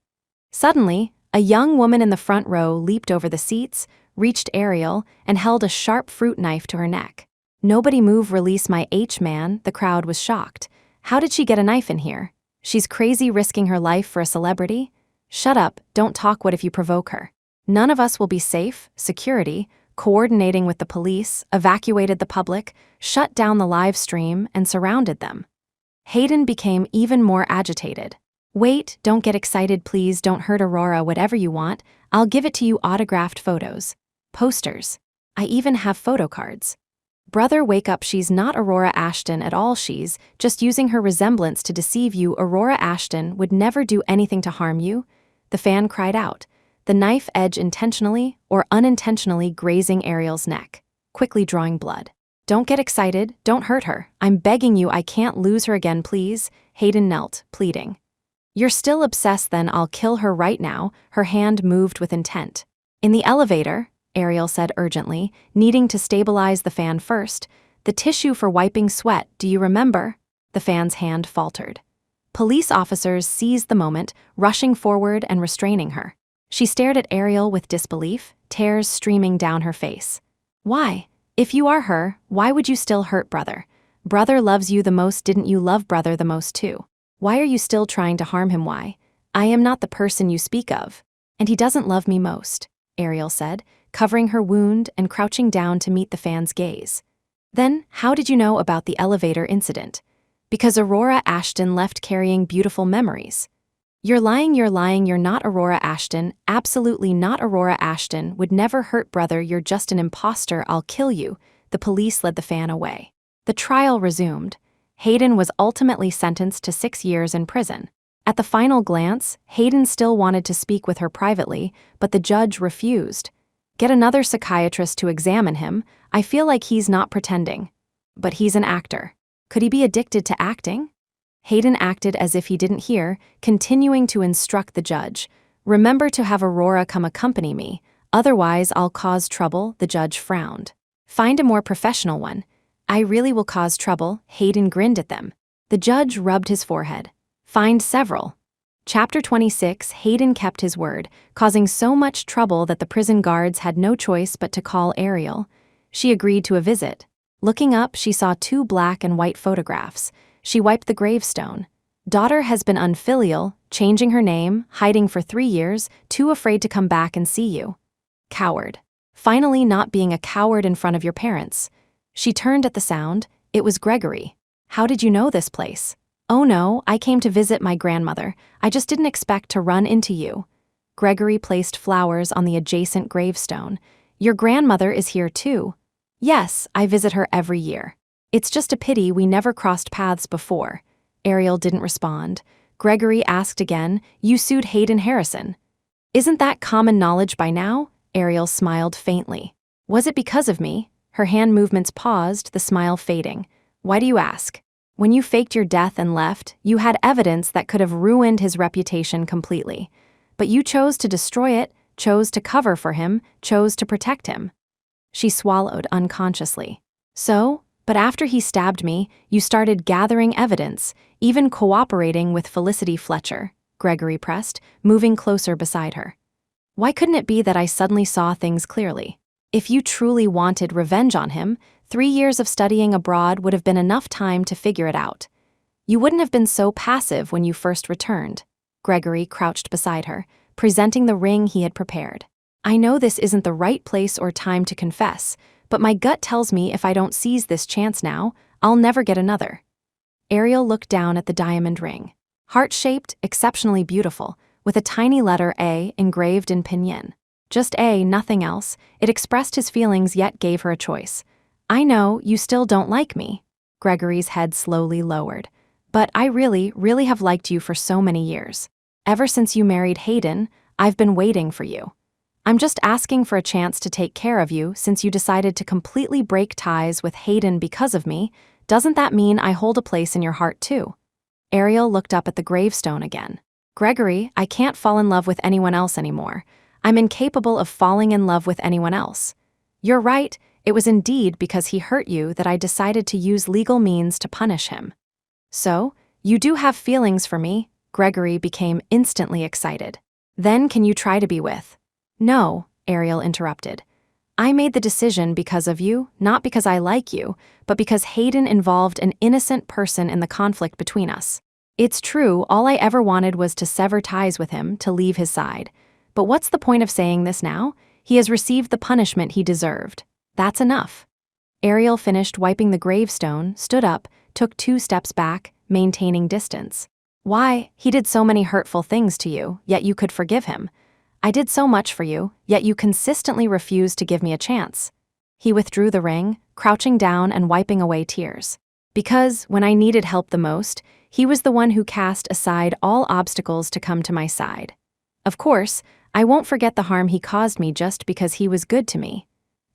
Suddenly, a young woman in the front row leaped over the seats, reached Ariel, and held a sharp fruit knife to her neck. Nobody move. Release my H-man. The crowd was shocked. How did she get a knife in here? She's crazy, risking her life for a celebrity? Shut up, don't talk. What if you provoke her? None of us will be safe. Security, coordinating with the police, evacuated the public, shut down the live stream, and surrounded them. Hayden became even more agitated. Wait, don't get excited, please. Don't hurt Aurora. Whatever you want, I'll give it to you. Autographed photos, posters. I even have photo cards. Brother, wake up, she's not Aurora Ashton at all, she's just using her resemblance to deceive you. Aurora Ashton would never do anything to harm you, the fan cried out, the knife edge intentionally or unintentionally grazing Ariel's neck, quickly drawing blood. Don't get excited, don't hurt her, I'm begging you, I can't lose her again, please, Hayden knelt, pleading. You're still obsessed, then I'll kill her right now, her hand moved with intent. In the elevator, Ariel said urgently, needing to stabilize the fan first, the tissue for wiping sweat, do you remember? The fan's hand faltered. Police officers seized the moment, rushing forward and restraining her. She stared at Ariel with disbelief, tears streaming down her face. Why? If you are her, why would you still hurt brother? Brother loves you the most, didn't you love brother the most too? Why are you still trying to harm him? Why? I am not the person you speak of. And he doesn't love me most, Ariel said, covering her wound and crouching down to meet the fan's gaze. Then, how did you know about the elevator incident? Because Aurora Ashton left carrying beautiful memories. You're lying, you're not Aurora Ashton, absolutely not Aurora Ashton, would never hurt brother, you're just an imposter, I'll kill you. The police led the fan away. The trial resumed. Hayden was ultimately sentenced to 6 years in prison. At the final glance, Hayden still wanted to speak with her privately, but the judge refused. Get another psychiatrist to examine him, I feel like he's not pretending. But he's an actor. Could he be addicted to acting? Hayden acted as if he didn't hear, continuing to instruct the judge. Remember to have Aurora come accompany me, otherwise I'll cause trouble, the judge frowned. Find a more professional one. I really will cause trouble, Hayden grinned at them. The judge rubbed his forehead. Find several. Chapter 26, Hayden kept his word, causing so much trouble that the prison guards had no choice but to call Ariel. She agreed to a visit. Looking up, she saw 2 black and white photographs. She wiped the gravestone. Daughter has been unfilial, changing her name, hiding for 3 years, too afraid to come back and see you. Coward. Finally not being a coward in front of your parents. She turned at the sound. It was Gregory. How did you know this place? Oh no, I came to visit my grandmother. I just didn't expect to run into you. Gregory placed flowers on the adjacent gravestone. Your grandmother is here too. Yes, I visit her every year. It's just a pity we never crossed paths before. Ariel didn't respond. Gregory asked again, you sued Hayden Harrison. Isn't that common knowledge by now? Ariel smiled faintly. Was it because of me? Her hand movements paused, the smile fading. Why do you ask? When you faked your death and left, you had evidence that could have ruined his reputation completely. But you chose to destroy it, chose to cover for him, chose to protect him. She swallowed unconsciously. So, but after he stabbed me, you started gathering evidence, even cooperating with Felicity Fletcher, Gregory pressed, moving closer beside her. Why couldn't it be that I suddenly saw things clearly? If you truly wanted revenge on him, 3 years of studying abroad would have been enough time to figure it out. You wouldn't have been so passive when you first returned. Gregory crouched beside her, presenting the ring he had prepared. I know this isn't the right place or time to confess, but my gut tells me if I don't seize this chance now, I'll never get another. Ariel looked down at the diamond ring. Heart-shaped, exceptionally beautiful, with a tiny letter A engraved in pinyin. Just A, nothing else. It expressed his feelings yet gave her a choice. I know you still don't like me. Gregory's head slowly lowered. But I really have liked you for so many years. Ever since you married Hayden, I've been waiting for you. I'm just asking for a chance to take care of you since you decided to completely break ties with Hayden because of me. Doesn't that mean I hold a place in your heart too? Ariel looked up at the gravestone again. Gregory, I can't fall in love with anyone else anymore. I'm incapable of falling in love with anyone else. You're right. It was indeed because he hurt you that I decided to use legal means to punish him. So, you do have feelings for me? Gregory became instantly excited. Then can you try to be with? No, Ariel interrupted. I made the decision because of you, not because I like you, but because Hayden involved an innocent person in the conflict between us. It's true, all I ever wanted was to sever ties with him, to leave his side. But what's the point of saying this now? He has received the punishment he deserved. That's enough. Ariel finished wiping the gravestone, stood up, took 2 steps back, maintaining distance. Why? He did so many hurtful things to you, yet you could forgive him. I did so much for you, yet you consistently refused to give me a chance. He withdrew the ring, crouching down and wiping away tears. Because, when I needed help the most, he was the one who cast aside all obstacles to come to my side. Of course, I won't forget the harm he caused me just because he was good to me.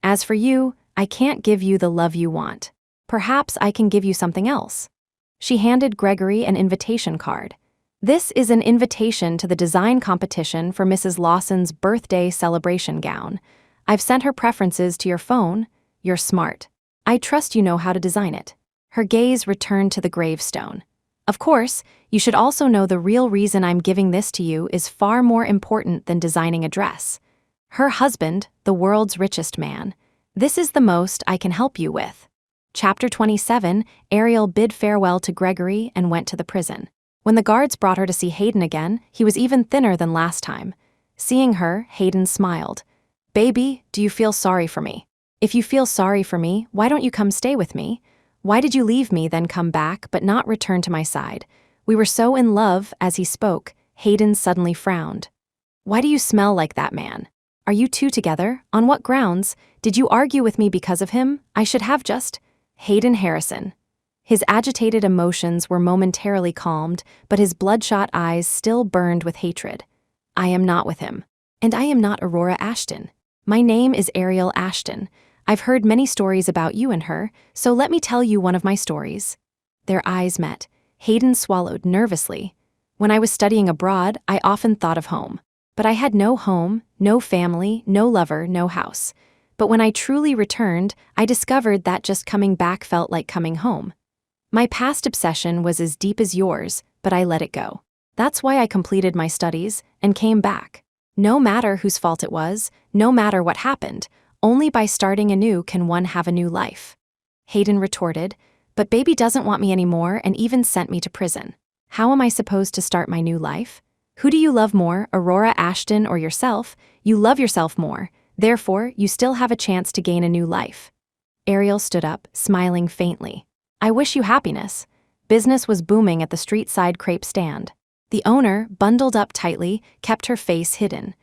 As for you, I can't give you the love you want. Perhaps I can give you something else. She handed Gregory an invitation card. This is an invitation to the design competition for Mrs. Lawson's birthday celebration gown. I've sent her preferences to your phone. You're smart. I trust you know how to design it. Her gaze returned to the gravestone. Of course, you should also know the real reason I'm giving this to you is far more important than designing a dress. Her husband, the world's richest man. This is the most I can help you with. Chapter 27, Ariel bid farewell to Gregory and went to the prison. When the guards brought her to see Hayden again, he was even thinner than last time. Seeing her, Hayden smiled. Baby, do you feel sorry for me? If you feel sorry for me, why don't you come stay with me? Why did you leave me, then come back, but not return to my side? We were so in love. As he spoke, Hayden suddenly frowned. Why do you smell like that, man? Are you two together? On what grounds? Did you argue with me because of him? I should have just... Hayden Harrison. His agitated emotions were momentarily calmed, but his bloodshot eyes still burned with hatred. I am not with him. And I am not Aurora Ashton. My name is Aurora Ashton. I've heard many stories about you and her, so let me tell you one of my stories. Their eyes met. Hayden swallowed nervously. When I was studying abroad, I often thought of home. But I had no home, no family, no lover, no house. But when I truly returned, I discovered that just coming back felt like coming home. My past obsession was as deep as yours, but I let it go. That's why I completed my studies and came back. No matter whose fault it was, no matter what happened, only by starting anew can one have a new life. Hayden retorted, but baby doesn't want me anymore and even sent me to prison. How am I supposed to start my new life? Who do you love more, Aurora Ashton or yourself? You love yourself more. Therefore, you still have a chance to gain a new life. Ariel stood up, smiling faintly. I wish you happiness. Business was booming at the street-side crepe stand. The owner, bundled up tightly, kept her face hidden.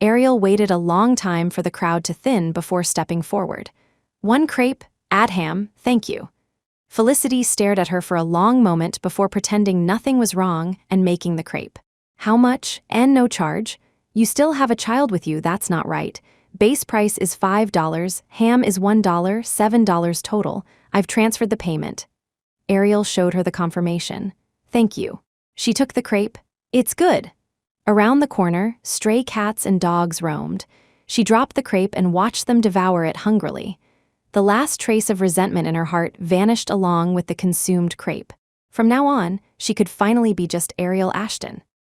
Ariel waited a long time for the crowd to thin before stepping forward. One crepe, add ham, thank you. Felicity stared at her for a long moment before pretending nothing was wrong and making the crepe. How much? And no charge? You still have a child with you, that's not right. Base price is $5, ham is $1, $7 total. I've transferred the payment. Ariel showed her the confirmation. Thank you. She took the crepe. It's good. Around the corner, stray cats and dogs roamed. She dropped the crepe and watched them devour it hungrily. The last trace of resentment in her heart vanished along with the consumed crepe. From now on, she could finally be just Aurora Ashton.